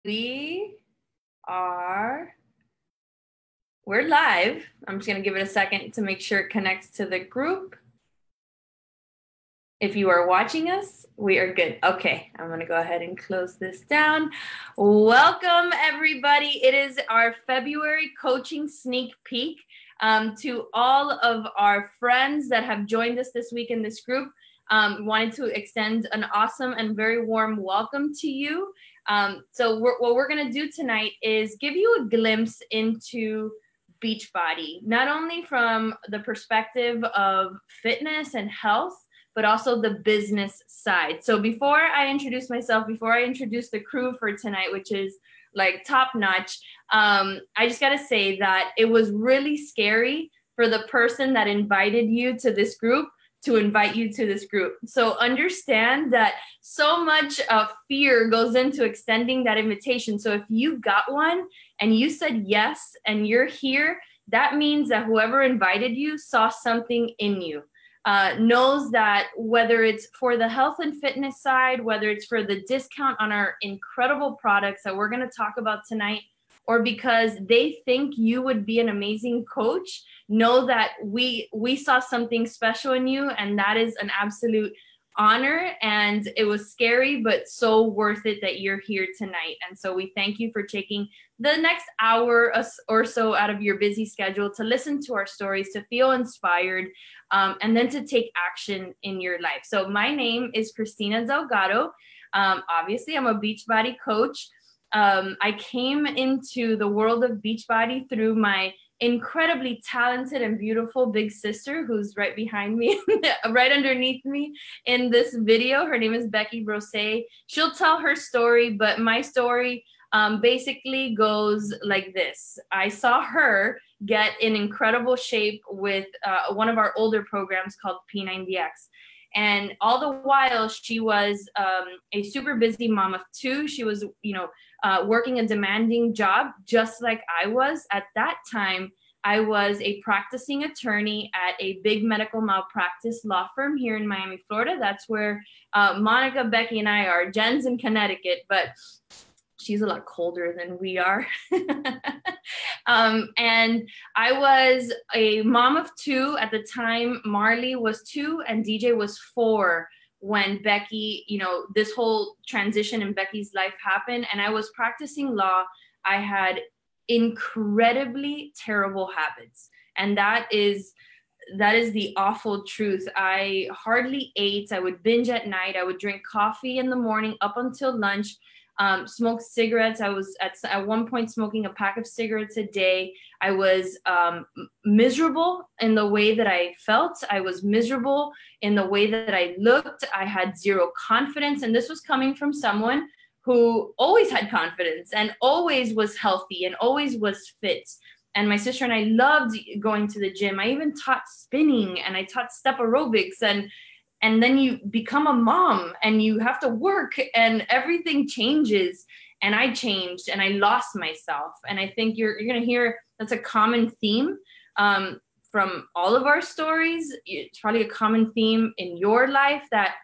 We are, we're live. I'm just going to give it a second to make sure it connects to the group. If you are watching us, we are good. Okay, I'm going to go ahead and close this down. Welcome, everybody. It is our February coaching sneak peek. To all of our friends that have joined us this week in this group, wanted to extend an awesome and very warm welcome to you. So what we're going to do tonight is give you a glimpse into Beachbody, not only from the perspective of fitness and health, but also the business side. So before I introduce myself, before I introduce the crew for tonight, which is like top notch, I just got to say that it was really scary for the person that invited you to this group to invite you to this group. So understand that so much fear goes into extending that invitation. So if you got one and you said yes and you're here, that means that whoever invited you saw something in you. Knows that whether it's for the health and fitness side, whether it's for the discount on our incredible products that we're going to talk about tonight, or because they think you would be an amazing coach, know that we saw something special in you, and that is an absolute honor. And it was scary, but so worth it that you're here tonight. And so we thank you for taking the next hour or so out of your busy schedule to listen to our stories, to feel inspired, and then to take action in your life. So my name is Christina Delgado. Obviously, I'm a Beachbody coach. I came into the world of Beachbody through my incredibly talented and beautiful big sister, who's right behind me, right underneath me in this video. Her name is Becky Brose. She'll tell her story, but my story basically goes like this. I saw her get in incredible shape with one of our older programs called P90X. And all the while, she was a super busy mom of two. She was, working a demanding job, just like I was. At that time, I was a practicing attorney at a big medical malpractice law firm here in Miami, Florida. That's where Monica, Becky, and I are. Jen's in Connecticut, but she's a lot colder than we are. And I was a mom of two at the time. Marley was 2 and DJ was 4 when Becky, this whole transition in Becky's life happened. And I was practicing law. I had incredibly terrible habits. And that is the awful truth. I hardly ate. I would binge at night. I would drink coffee in the morning up until lunch. Smoked cigarettes. I was at one point smoking a pack of cigarettes a day. I was miserable in the way that I felt. I was miserable in the way that I looked. I had zero confidence. And this was coming from someone who always had confidence and always was healthy and always was fit. And my sister and I loved going to the gym. I even taught spinning and I taught step aerobics, and then you become a mom and you have to work and everything changes. And I changed and I lost myself. And I think you're going to hear that's a common theme from all of our stories. It's probably a common theme in your life that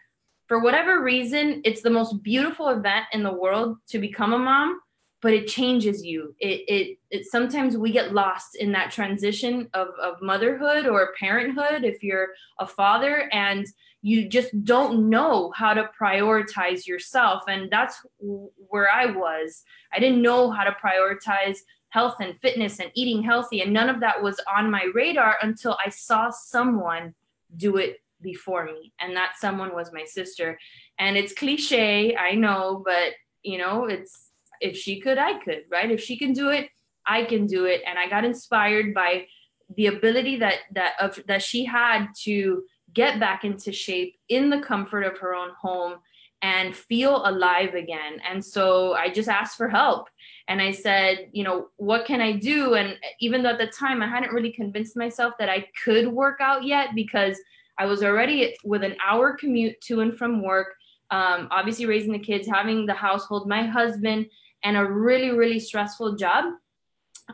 for whatever reason, it's the most beautiful event in the world to become a mom, but it changes you. It sometimes we get lost in that transition of motherhood or parenthood if you're a father, and you just don't know how to prioritize yourself. And that's where I was. I didn't know how to prioritize health and fitness and eating healthy. And none of that was on my radar until I saw someone do it before me. And that someone was my sister. And it's cliche, I know, but it's, if she could, I could, right? If she can do it, I can do it. And I got inspired by the ability that she had to get back into shape in the comfort of her own home and feel alive again. And so I just asked for help. And I said, what can I do? And even though at the time I hadn't really convinced myself that I could work out yet, because I was already with an hour commute to and from work, obviously raising the kids, having the household, my husband, and a really, really stressful job.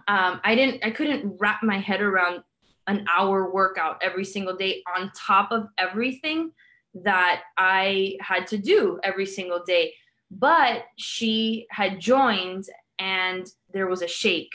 I couldn't wrap my head around an hour workout every single day on top of everything that I had to do every single day. but she had joined and there was a shake.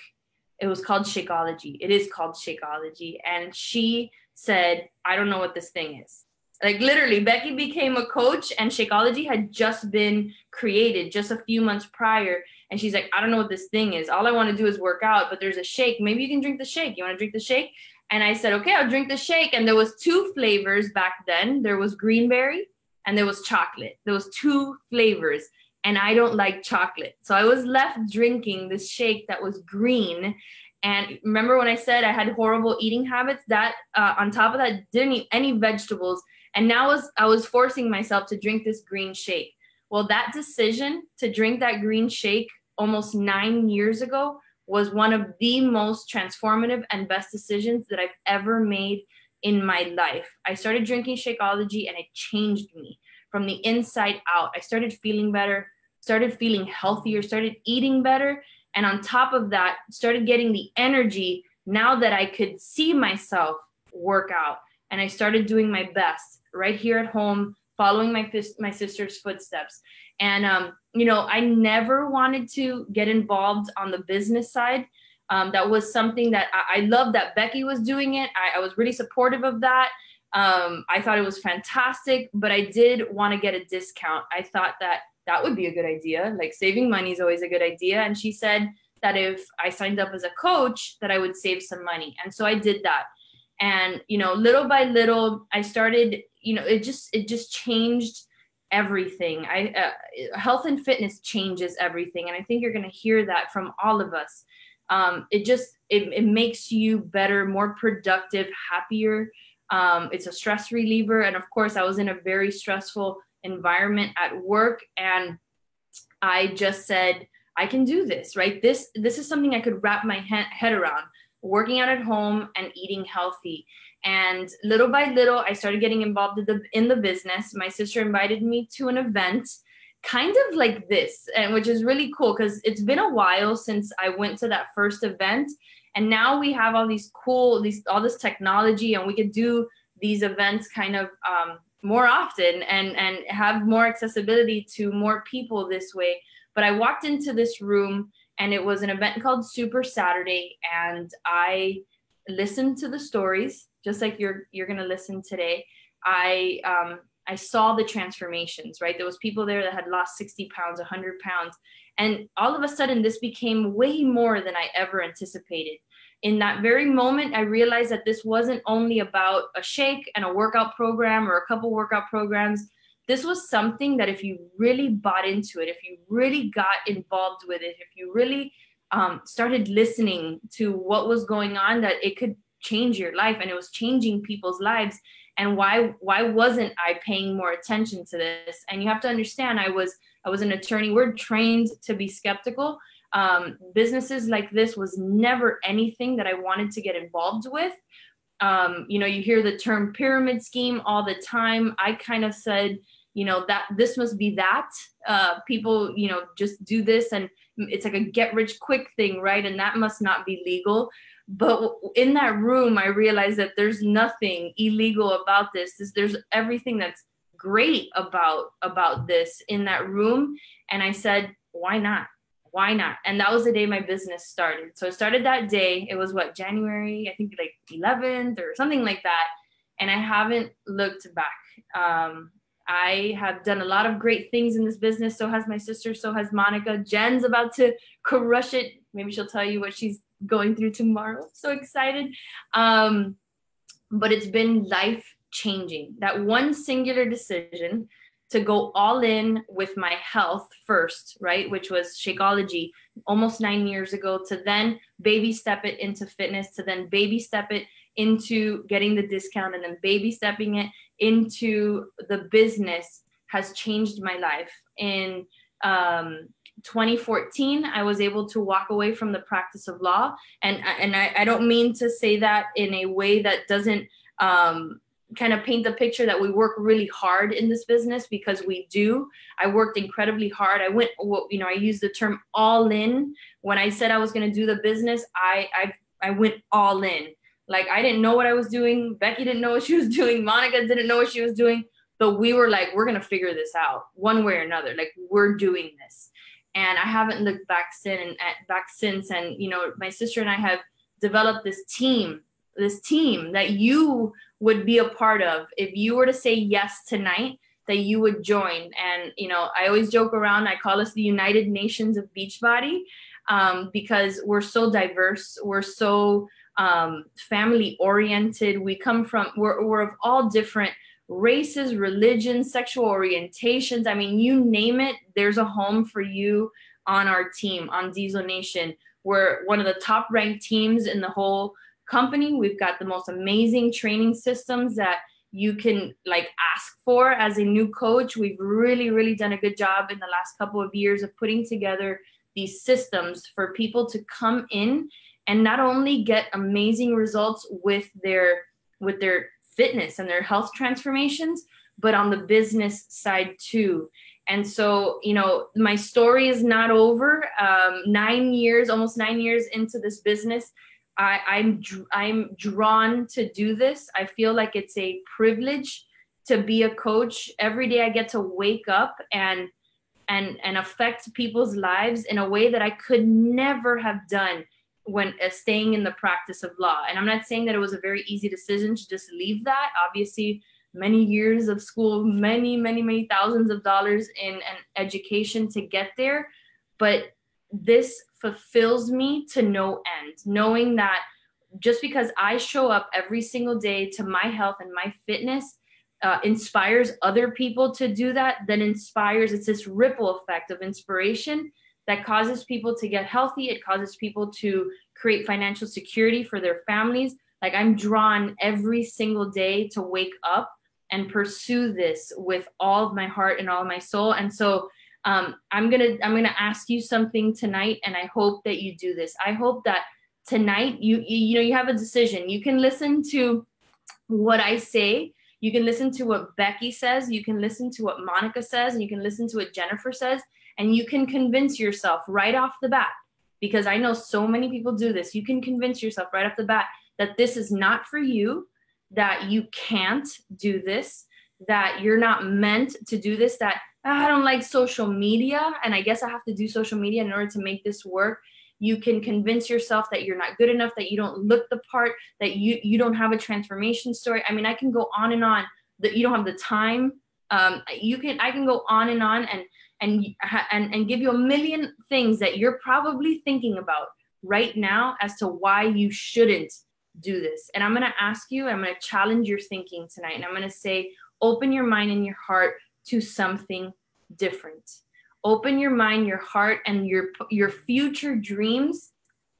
It was called Shakeology. It is called Shakeology. And she said, I don't know what this thing is. Like literally, Becky became a coach and Shakeology had just been created just a few months prior. And she's like, I don't know what this thing is. All I want to do is work out, but there's a shake. Maybe you can drink the shake. You want to drink the shake? And I said, okay, I'll drink the shake. And there was 2 flavors back then. There was greenberry and there was chocolate. There was 2 flavors. And I don't like chocolate. So I was left drinking this shake that was green. And remember when I said I had horrible eating habits? That on top of that, didn't eat any vegetables. And now I was forcing myself to drink this green shake. Well, that decision to drink that green shake almost 9 years ago was one of the most transformative and best decisions that I've ever made in my life. I started drinking Shakeology and it changed me from the inside out. I started feeling better, started feeling healthier, started eating better. And on top of that, started getting the energy now that I could see myself work out. And I started doing my best right here at home, following my sister's footsteps. And, you know, I never wanted to get involved on the business side. That was something that I loved that Becky was doing it. I was really supportive of that. I thought it was fantastic, but I did want to get a discount. I thought that would be a good idea. Like saving money is always a good idea. And she said that if I signed up as a coach, that I would save some money. And so I did that. And, you know, little by little, I started, you know, it just changed everything. Health and fitness changes everything. And I think you're going to hear that from all of us. It makes you better, more productive, happier. It's a stress reliever. And of course, I was in a very stressful environment at work. And I just said, I can do this, right? This is something I could wrap my head around, working out at home and eating healthy. And little by little, I started getting involved in the business. My sister invited me to an event kind of like this, and which is really cool because it's been a while since I went to that first event. And now we have all these all this technology, and we could do these events kind of more often and have more accessibility to more people this way. But I walked into this room and it was an event called Super Saturday, and I listened to the stories just like you're going to listen today. I saw the transformations, right? There was people there that had lost 60 pounds, 100 pounds. And all of a sudden, this became way more than I ever anticipated. In that very moment, I realized that this wasn't only about a shake and a workout program or a couple workout programs. This was something that if you really bought into it, if you really got involved with it, if you really started listening to what was going on, that it could change your life, and it was changing people's lives. And why wasn't I paying more attention to this? And you have to understand, I was an attorney. We're trained to be skeptical. Businesses like this was never anything that I wanted to get involved with. You know, you hear the term pyramid scheme all the time. I kind of said, you know, that this must be that. People, you know, just do this and it's like a get rich quick thing, right? And that must not be legal. But in that room, I realized that there's nothing illegal about this. There's everything that's great about this in that room. And I said, why not? Why not? And that was the day my business started. So it started that day. It was January, I think like 11th or something like that. And I haven't looked back. I have done a lot of great things in this business. So has my sister. So has Monica. Jen's about to crush it. Maybe she'll tell you what she's going through tomorrow. So excited. But it's been life changing. That one singular decision to go all in with my health first, right? Which was Shakeology almost 9 years ago, to then baby step it into fitness, to then baby step it into getting the discount, and then baby stepping it into the business has changed my life. In 2014, I was able to walk away from the practice of law. And I don't mean to say that in a way that doesn't kind of paint the picture that we work really hard in this business, because we do. I worked incredibly hard. I went, you know, I used the term all in. When I said I was going to do the business, I went all in. Like, I didn't know what I was doing. Becky didn't know what she was doing. Monica didn't know what she was doing. but we were like, we're going to figure this out one way or another. Like, we're doing this. And I haven't looked back since. And, you know, my sister and I have developed this team that you would be a part of. If you were to say yes tonight, that you would join. And, you know, I always joke around, I call us the United Nations of Beachbody, because we're so diverse. We're so family oriented. We're of all different races, religions, sexual orientations. I mean, you name it, there's a home for you on our team, on Diesel Nation. We're one of the top ranked teams in the whole company. We've got the most amazing training systems that you can like ask for as a new coach. We've really, really done a good job in the last couple of years of putting together these systems for people to come in and not only get amazing results with their fitness and their health transformations, but on the business side too. And so, you know, my story is not over. Almost 9 years into this business, I'm drawn to do this. I feel like it's a privilege to be a coach. Every day I get to wake up and affect people's lives in a way that I could never have done when staying in the practice of law. And I'm not saying that it was a very easy decision to just leave that. Obviously, many years of school, many thousands of dollars in an education to get there. But this fulfills me to no end, knowing that just because I show up every single day to my health and my fitness inspires other people to do that, then it's this ripple effect of inspiration that causes people to get healthy. It causes people to create financial security for their families. Like, I'm drawn every single day to wake up and pursue this with all of my heart and all of my soul. And so I'm gonna ask you something tonight, and I hope that you do this. I hope that tonight you have a decision. You can listen to what I say. You can listen to what Becky says. You can listen to what Monica says, and you can listen to what Jennifer says, and you can convince yourself right off the bat, because I know so many people do this. You can convince yourself right off the bat that this is not for you, that you can't do this, that you're not meant to do this, that I don't like social media, and I guess I have to do social media in order to make this work. You can convince yourself that you're not good enough, that you don't look the part, that you don't have a transformation story. I mean, I can go on and on, that you don't have the time. I can go on and give you a million things that you're probably thinking about right now as to why you shouldn't do this. And I'm going to ask you, I'm going to challenge your thinking tonight. And I'm going to say, open your mind and your heart to something different. Open your mind, your heart, and your future dreams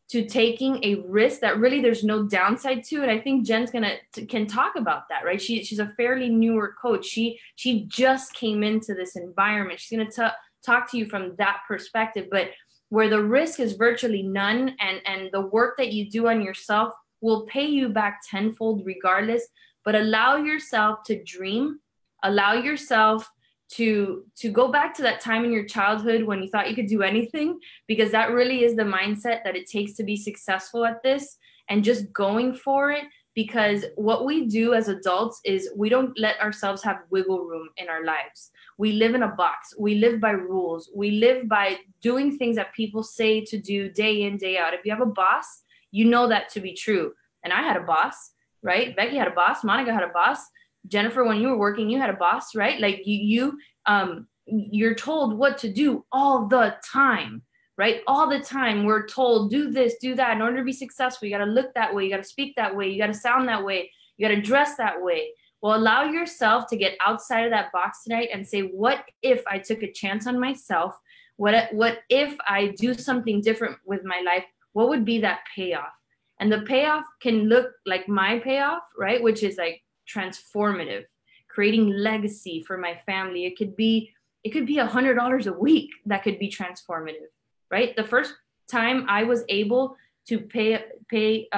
to taking a risk that really there's no downside to it. I think Jen's can talk about that, right? She's a fairly newer coach. She just came into this environment. She's going to talk to you from that perspective, but where the risk is virtually none, and the work that you do on yourself will pay you back tenfold regardless. But allow yourself to dream, allow yourself to go back to that time in your childhood when you thought you could do anything, because that really is the mindset that it takes to be successful at this, and just going for it. Because what we do as adults is we don't let ourselves have wiggle room in our lives. We live in a box. We live by rules. We live by doing things that people say to do day in, day out. If you have a boss, you know that to be true. And I had a boss, right? Becky had a boss. Monica had a boss. Jennifer, when you were working, you had a boss, right? Like you're told what to do all the time, right? All the time we're told, do this, do that. In order to be successful, you got to look that way. You got to speak that way. You got to sound that way. You got to dress that way. Well, allow yourself to get outside of that box tonight and say, what if I took a chance on myself? What if I do something different with my life? What would be that payoff? And the payoff can look like my payoff, right? Which is like transformative, creating legacy for my family. It could be $100 a week that could be transformative, right? The first time I was able to pay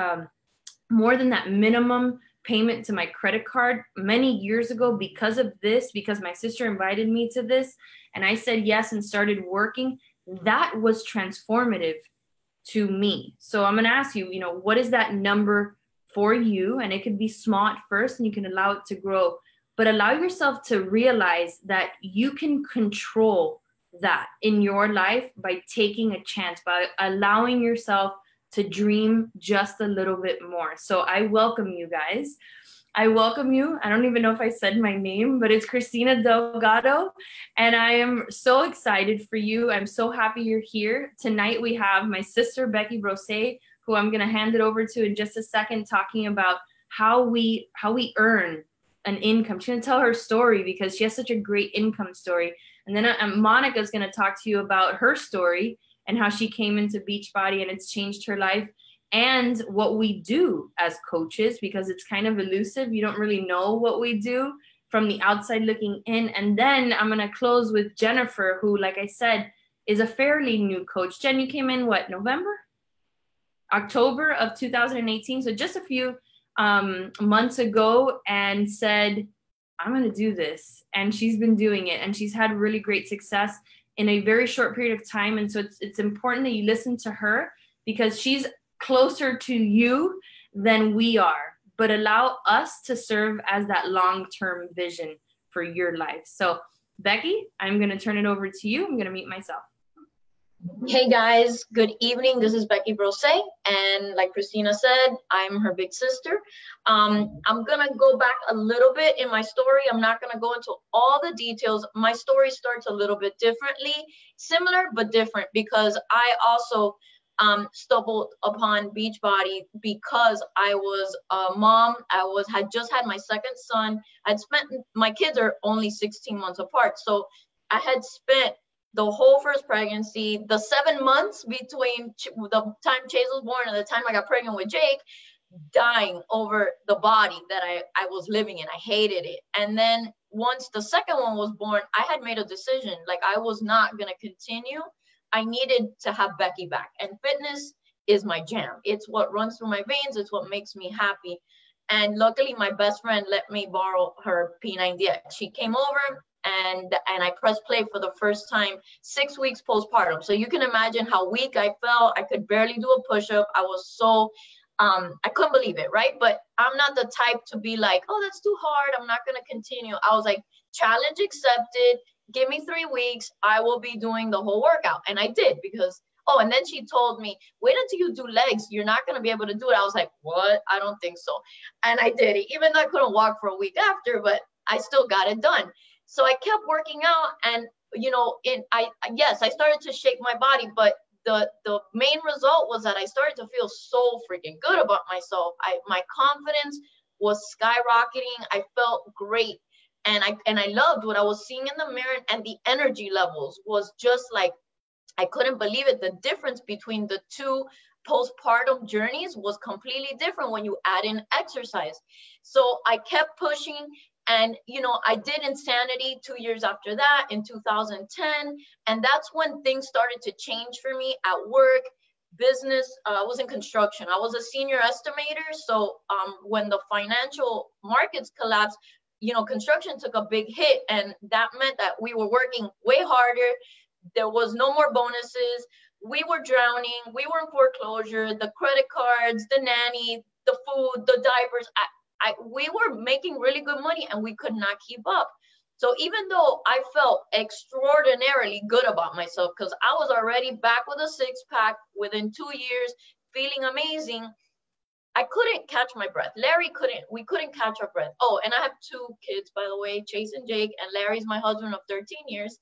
more than that minimum payment to my credit card many years ago because of this, because my sister invited me to this and I said yes and started working, that was transformative to me. So I'm going to ask you, what is that number for you? And it could be small at first and you can allow it to grow. but allow yourself to realize that you can control that in your life by taking a chance, by allowing yourself to dream just a little bit more. So I welcome you guys. I welcome you. I don't even know if I said my name, but it's Christina Delgado, and I am so excited for you. I'm so happy you're here. Tonight we have my sister, Becky Brose, who I'm going to hand it over to in just a second, talking about how we earn an income. She's going to tell her story because she has such a great income story. And then Monica is going to talk to you about her story and how she came into Beachbody and it's changed her life, and what we do as coaches, because it's kind of elusive. You don't really know what we do from the outside looking in. And then I'm going to close with Jennifer, who, like I said, is a fairly new coach. Jen, you came in what, October of 2018. So just a few months ago, and said, I'm going to do this. And she's been doing it, and she's had really great success in a very short period of time. And so it's important that you listen to her, because she's closer to you than we are, but allow us to serve as that long-term vision for your life. So Becky, I'm going to turn it over to you. I'm going to mute myself. Hey guys, good evening. This is Becky Brose, and like Christina said, I'm her big sister. I'm gonna go back a little bit in my story. I'm not gonna go into all the details. My story starts a little bit differently, similar but different, because I also stumbled upon Beachbody because I was a mom. Had just had my second son. My kids are only 16 months apart, so I had spent the whole first pregnancy, the 7 months between the time Chase was born and the time I got pregnant with Jake, dying over the body that I was living in. I hated it. And then once the second one was born, I had made a decision. Like, I was not going to continue. I needed to have Becky back. And fitness is my jam. It's what runs through my veins. It's what makes me happy. And luckily, my best friend let me borrow her P90X. She came over, and I pressed play for the first time 6 weeks postpartum. So you can imagine how weak I felt. I could barely do a push-up. I was so, I couldn't believe it, right? But I'm not the type to be like, oh, that's too hard, I'm not gonna continue. I was like, challenge accepted, give me 3 weeks, I will be doing the whole workout. And I did, because, oh, and then she told me, wait until you do legs, you're not gonna be able to do it. I was like, what? I don't think so. And I did it, even though I couldn't walk for a week after, but I still got it done. So I kept working out, and yes, I started to shake my body, but the main result was that I started to feel so freaking good about myself. My confidence was skyrocketing. I felt great, and I loved what I was seeing in the mirror, and the energy levels was just like, I couldn't believe it. The difference between the two postpartum journeys was completely different when you add in exercise. So I kept pushing. And, I did Insanity 2 years after that in 2010. And that's when things started to change for me at work, business. I was in construction. I was a senior estimator. So when the financial markets collapsed, construction took a big hit. And that meant that we were working way harder. There was no more bonuses. We were drowning. We were in foreclosure. The credit cards, the nanny, the food, the diapers. We were making really good money, and we could not keep up. So even though I felt extraordinarily good about myself, because I was already back with a six-pack within 2 years, feeling amazing, I couldn't catch my breath. We couldn't catch our breath. Oh, and I have 2 kids, by the way, Chase and Jake, and Larry's my husband of 13 years.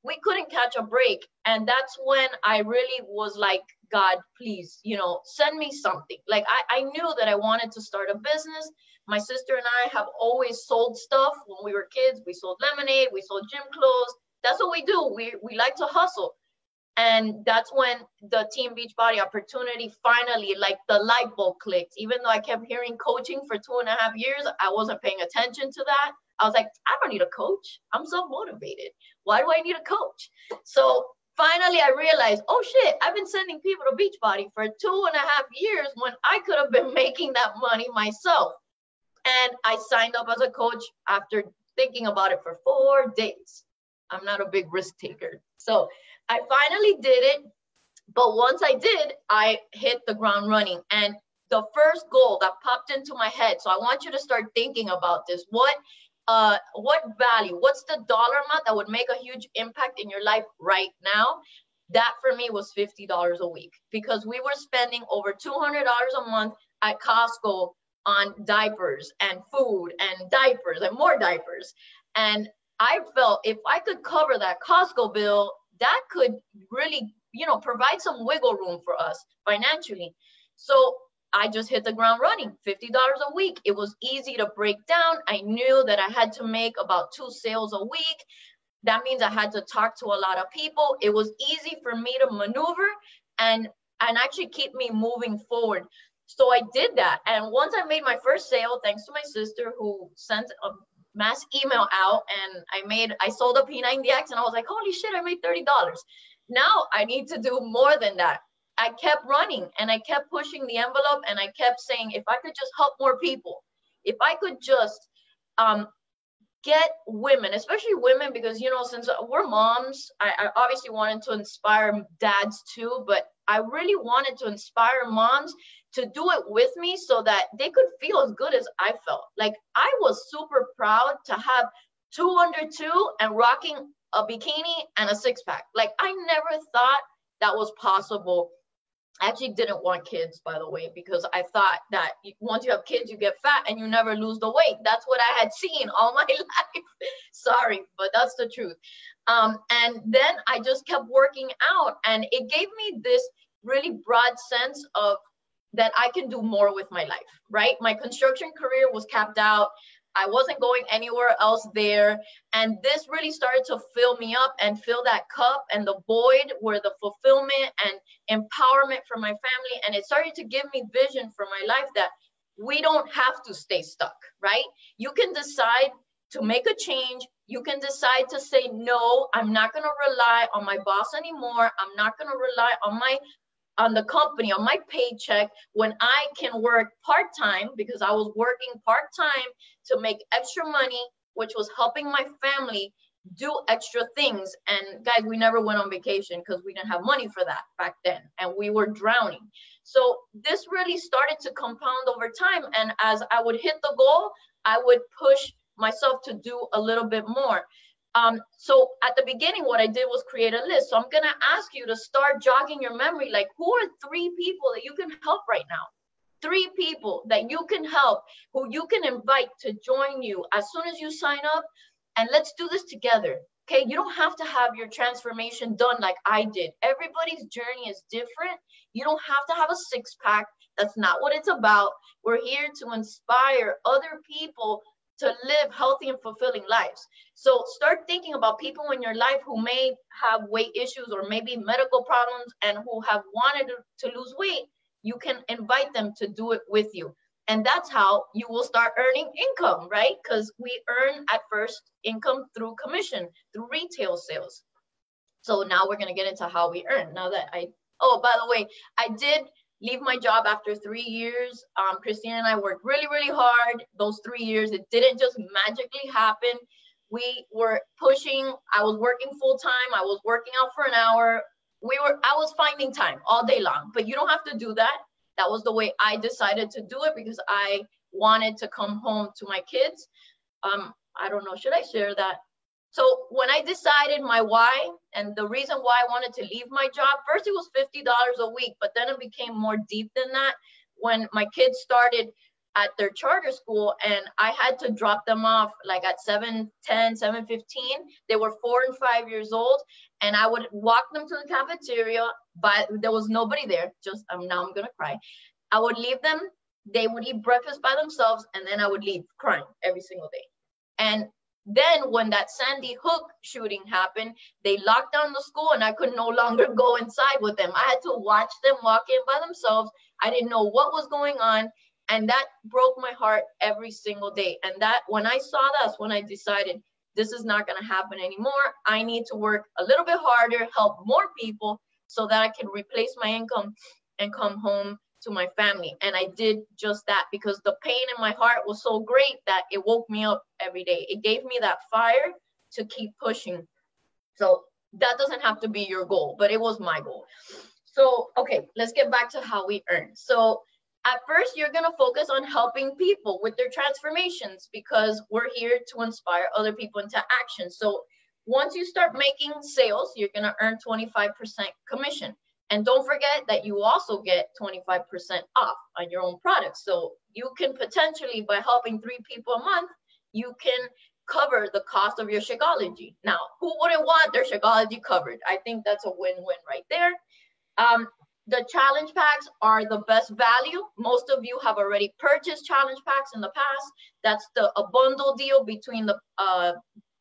We couldn't catch a break. And that's when I really was like, God, please, send me something. Like, I knew that I wanted to start a business. My sister and I have always sold stuff. When we were kids, we sold lemonade, we sold gym clothes. That's what we do. We like to hustle. And that's when the Team Beachbody opportunity finally, like, the light bulb clicked. Even though I kept hearing coaching for 2.5 years, I wasn't paying attention to that. I was like, I don't need a coach. I'm self-motivated. Why do I need a coach? So finally, I realized, oh shit, I've been sending people to Beachbody for 2.5 years when I could have been making that money myself. And I signed up as a coach after thinking about it for 4 days. I'm not a big risk taker. So I finally did it. But once I did, I hit the ground running. And the first goal that popped into my head, so I want you to start thinking about this. What value, what's the dollar amount that would make a huge impact in your life right now? That for me was $50 a week, because we were spending over $200 a month at Costco on diapers and food and diapers and more diapers. And I felt if I could cover that Costco bill, that could really, you know, provide some wiggle room for us financially. So I just hit the ground running, $50 a week. It was easy to break down. I knew that I had to make about 2 sales a week. That means I had to talk to a lot of people. It was easy for me to maneuver and actually keep me moving forward. So I did that. And once I made my first sale, thanks to my sister who sent a mass email out, and I sold a P90X, and I was like, holy shit, I made $30. Now I need to do more than that. I kept running and I kept pushing the envelope, and I kept saying, if I could just help more people, if I could just get women, especially women, because, you know, since we're moms, I obviously wanted to inspire dads too, but I really wanted to inspire moms to do it with me so that they could feel as good as I felt. Like, I was super proud to have 2 under 2 and rocking a bikini and a 6-pack. Like, I never thought that was possible. I actually didn't want kids, by the way, because I thought that once you have kids, you get fat and you never lose the weight. That's what I had seen all my life. Sorry, but that's the truth. And then I just kept working out, and it gave me this really broad sense of that I can do more with my life, right? My construction career was capped out. I wasn't going anywhere else there. And this really started to fill me up and fill that cup, and the void where the fulfillment and empowerment for my family. And it started to give me vision for my life that we don't have to stay stuck, right? You can decide to make a change. You can decide to say, no, I'm not going to rely on my boss anymore. I'm not going to rely on the company, on my paycheck, when I can work part-time, because I was working part-time to make extra money, which was helping my family do extra things. And guys, we never went on vacation because we didn't have money for that back then, and we were drowning. So this really started to compound over time. And as I would hit the goal, I would push myself to do a little bit more. So at the beginning, what I did was create a list. So I'm going to ask you to start jogging your memory. Like, who are 3 people that you can help right now? 3 people that you can help, who you can invite to join you as soon as you sign up. And let's do this together. Okay. You don't have to have your transformation done like I did. Everybody's journey is different. You don't have to have a 6-pack. That's not what it's about. We're here to inspire other people to live healthy and fulfilling lives. So start thinking about people in your life who may have weight issues or maybe medical problems and who have wanted to lose weight. You can invite them to do it with you. And that's how you will start earning income, right? Because we earn at first income through commission, through retail sales. So now we're going to get into how we earn. Now that oh, by the way, I did leave my job after 3 years. Christina and I worked really, really hard those 3 years. It didn't just magically happen. We were pushing. I was working full time. I was working out for an hour. I was finding time all day long, but you don't have to do that. That was the way I decided to do it, because I wanted to come home to my kids. I don't know, should I share that? So when I decided my why and the reason why I wanted to leave my job, first it was $50 a week, but then it became more deep than that when my kids started at their charter school and I had to drop them off like at 7:10, 7:15. They were 4 and 5 years old, and I would walk them to the cafeteria, but there was nobody there. Just now I'm gonna cry. I would leave them. They would eat breakfast by themselves, and then I would leave crying every single day. And then when that Sandy Hook shooting happened, they locked down the school and I could no longer go inside with them. I had to watch them walk in by themselves. I didn't know what was going on. And that broke my heart every single day. And that when I saw that's when I decided this is not going to happen anymore. I need to work a little bit harder, help more people so that I can replace my income and come home to my family. And I did just that because the pain in my heart was so great that it woke me up every day. It gave me that fire to keep pushing. So that doesn't have to be your goal, but it was my goal. So, okay, let's get back to how we earn. So At first, you're going to focus on helping people with their transformations because we're here to inspire other people into action. So once you start making sales, you're going to earn 25% commission. And don't forget that you also get 25% off on your own products. So you can potentially, by helping 3 people a month, you can cover the cost of your Shakeology. Now, who wouldn't want their Shakeology covered? I think that's a win-win right there. The challenge packs are the best value. Most of you have already purchased challenge packs in the past. That's a bundle deal between the,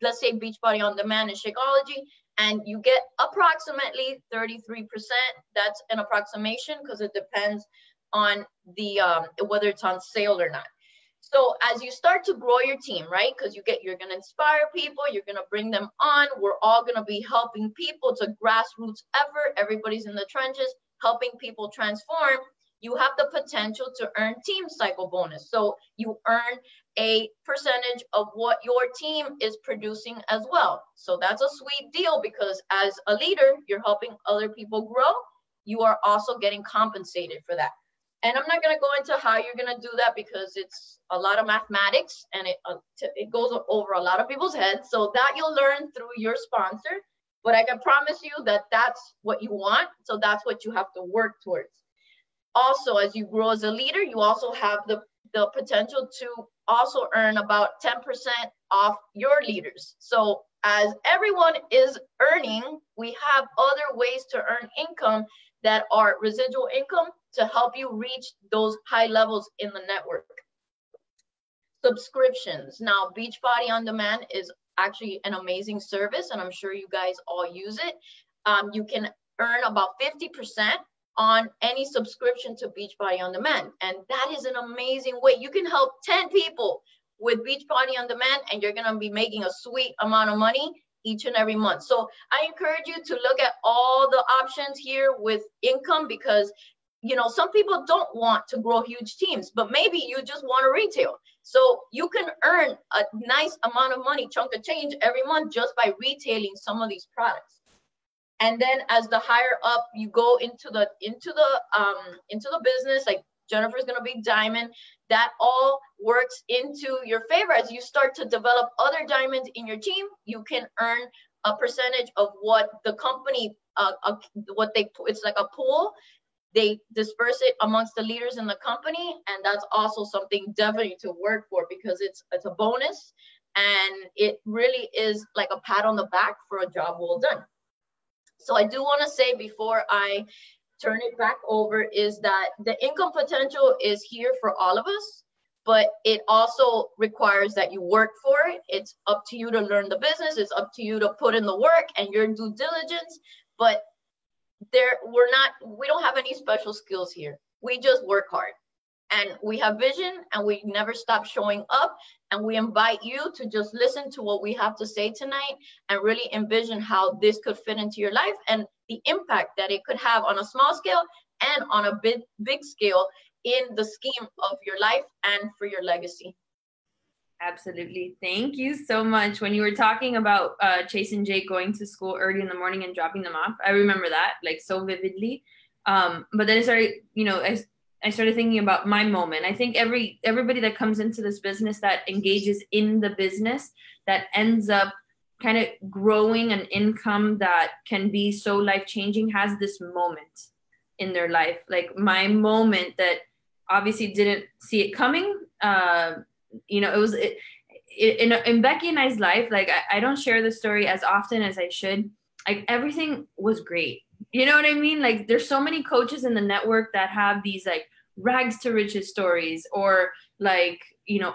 let's say, Beachbody On Demand and Shakeology, and you get approximately 33%. That's an approximation because it depends on the whether it's on sale or not. So as you start to grow your team, right? Because you're going to inspire people, you're going to bring them on. We're all going to be helping people. It's a grassroots effort. Everybody's in the trenches, helping people transform. You have the potential to earn team cycle bonus. So you earn a percentage of what your team is producing as well. So that's a sweet deal because as a leader, you're helping other people grow. You are also getting compensated for that. And I'm not going to go into how you're going to do that because it's a lot of mathematics and it goes over a lot of people's heads. So that you'll learn through your sponsor. But I can promise you that that's what you want. So that's what you have to work towards. Also, as you grow as a leader, you also have the potential to also earn about 10% off your leaders. So as everyone is earning, we have other ways to earn income that are residual income to help you reach those high levels in the network. Subscriptions. Now, Beachbody On Demand is actually an amazing service, and I'm sure you guys all use it. You can earn about 50% on any subscription to Beachbody On Demand, and that is an amazing way. You can help 10 people with Beachbody On Demand, and you're gonna be making a sweet amount of money each and every month. So I encourage you to look at all the options here with income because some people don't want to grow huge teams, but maybe you just want to retail. So you can earn a nice amount of money, chunk of change every month just by retailing some of these products. And then as the higher up you go into the business, like Jennifer's going to be diamond, that all works into your favor. As you start to develop other diamonds in your team, you can earn a percentage of what the company, it's like a pool. They disperse it amongst the leaders in the company, and that's also something definitely to work for because it's a bonus, and it really is like a pat on the back for a job well done. So I do want to say before I turn it back over is that the income potential is here for all of us, but it also requires that you work for it. It's up to you to learn the business. It's up to you to put in the work and your due diligence, but we don't have any special skills here. We just work hard and we have vision and we never stop showing up, and we invite you to just listen to what we have to say tonight and really envision how this could fit into your life and the impact that it could have on a small scale and on a big scale in the scheme of your life and for your legacy. Absolutely. Thank you so much. When you were talking about Chase and Jake going to school early in the morning and dropping them off, I remember that like so vividly. But then I started thinking about my moment. I think everybody that comes into this business, that engages in the business, that ends up kind of growing an income that can be so life-changing, has this moment in their life. Like my moment that obviously didn't see it coming. It was in Becky and I's life. Like I don't share the story as often as I should. Like everything was great. You know what I mean? Like there's so many coaches in the network that have these like rags to riches stories or like,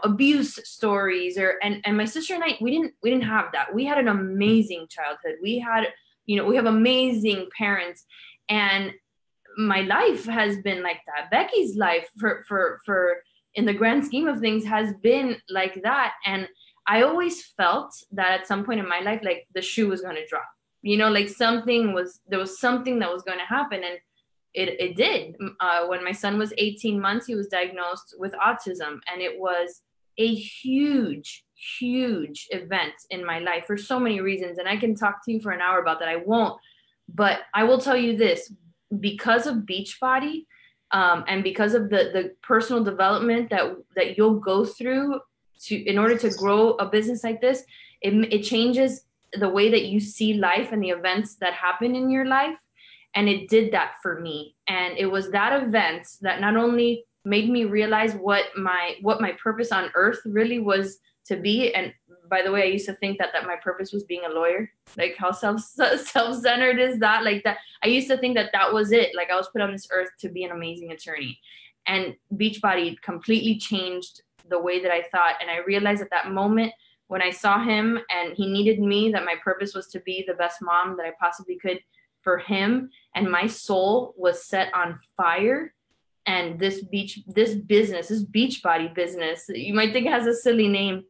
abuse stories and my sister and I, we didn't have that. We had an amazing childhood. We had, we have amazing parents, and my life has been like that. Becky's life for in the grand scheme of things has been like that. And I always felt that at some point in my life, like the shoe was going to drop, like there was something that was going to happen. And it did. When my son was 18 months, he was diagnosed with autism, and it was a huge, huge event in my life for so many reasons. And I can talk to you for an hour about that. I won't, but I will tell you this, because of Beachbody, And because of the personal development that you'll go through in order to grow a business like this, it changes the way that you see life and the events that happen in your life. And it did that for me. And it was that event that not only made me realize what my purpose on earth really was to be. And by the way, I used to think that my purpose was being a lawyer. Like, how self-centered is that? Like, that I used to think that was it. Like, I was put on this earth to be an amazing attorney. And Beachbody completely changed the way that I thought. And I realized at that moment when I saw him and he needed me, that my purpose was to be the best mom that I possibly could for him. And my soul was set on fire. And this Beachbody business, you might think it has a silly name,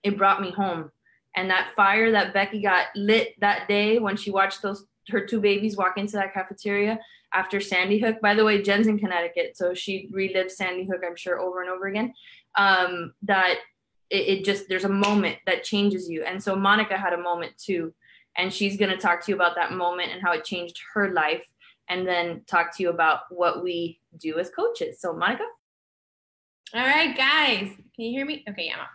it brought me home. And that fire that Becky got lit that day when she watched her two babies walk into that cafeteria after Sandy Hook. By the way, Jen's in Connecticut, so she relived Sandy Hook, I'm sure, over and over again. That it just, there's a moment that changes you. And so Monica had a moment too. And she's going to talk to you about that moment and how it changed her life, and then talk to you about what we do as coaches. So Monica? All right, guys, can you hear me? Okay, yeah.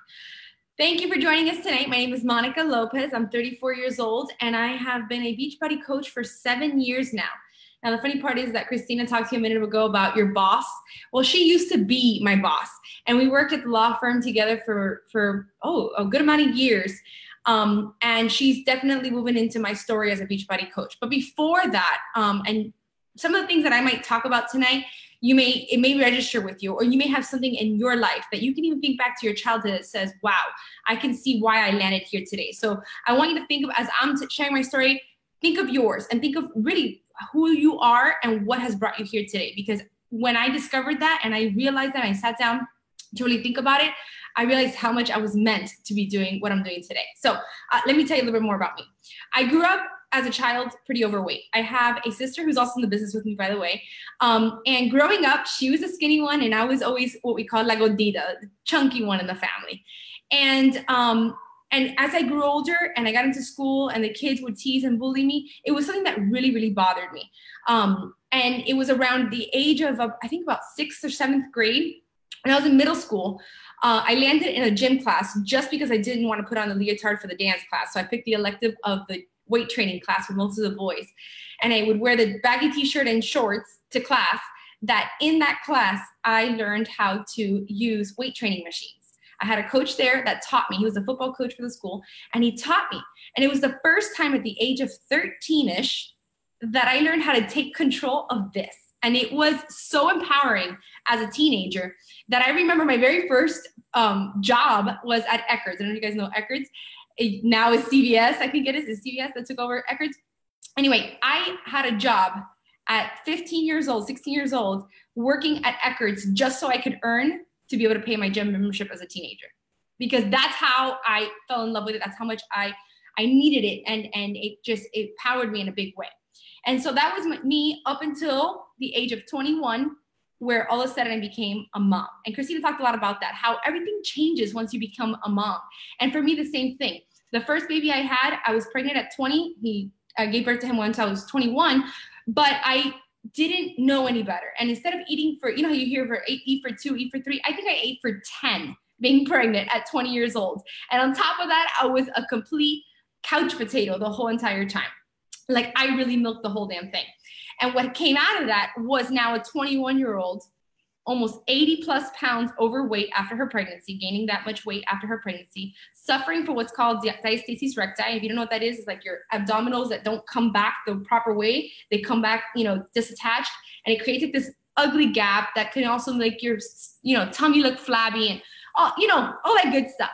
Thank you for joining us tonight. My name is Monica Lopez. I'm 34 years old, and I have been a Beachbody coach for 7 years now. Now, the funny part is that Christina talked to you a minute ago about your boss. Well, she used to be my boss, and we worked at the law firm together for a good amount of years. And she's definitely moving into my story as a Beachbody coach. But before that, and some of the things that I might talk about tonight, it may register with you, or you may have something in your life that you can even think back to your childhood that says, wow, I can see why I landed here today. So I want you to think of, as I'm sharing my story, think of yours and think of really who you are and what has brought you here today. Because when I discovered that and I realized that, I sat down to really think about it, I realized how much I was meant to be doing what I'm doing today. So let me tell you a little bit more about me. I grew up as a child pretty overweight. I have a sister who's also in the business with me, by the way. And growing up, she was a skinny one, and I was always what we call la gordita, the chunky one in the family. And as I grew older and I got into school and the kids would tease and bully me, it was something that really, really bothered me. And it was around the age of, I think, about 6th or 7th grade. When I was in middle school, I landed in a gym class just because I didn't want to put on the leotard for the dance class. So I picked the elective of the weight training class with most of the boys. And I would wear the baggy t-shirt and shorts to class. That in that class, I learned how to use weight training machines. I had a coach there that taught me. He was a football coach for the school, and he taught me. And it was the first time at the age of 13-ish that I learned how to take control of this. And it was so empowering as a teenager that I remember my very first job was at Eckerd's. I don't know if you guys know Eckerd's. It now is CVS, I think it is. It's CVS that took over Eckerd's. Anyway, I had a job at 15 years old, 16 years old, working at Eckerd's just so I could earn to be able to pay my gym membership as a teenager. Because that's how I fell in love with it. That's how much I needed it. And it powered me in a big way. And so that was me up until the age of 21, where all of a sudden I became a mom. And Christina talked a lot about that, how everything changes once you become a mom. And for me, the same thing. The first baby I had, I was pregnant at 20. I gave birth to him once I was 21, but I didn't know any better. And instead of eating for, you know how you hear for eat for 2, eat for 3, I think I ate for 10 being pregnant at 20 years old. And on top of that, I was a complete couch potato the whole entire time. Like, I really milked the whole damn thing. And what came out of that was now a 21-year-old, almost 80 plus pounds overweight after her pregnancy, gaining that much weight after her pregnancy, suffering from what's called diastasis recti. If you don't know what that is, it's like your abdominals that don't come back the proper way. They come back, disattached, and it creates like this ugly gap that can also make your, tummy look flabby and all that good stuff.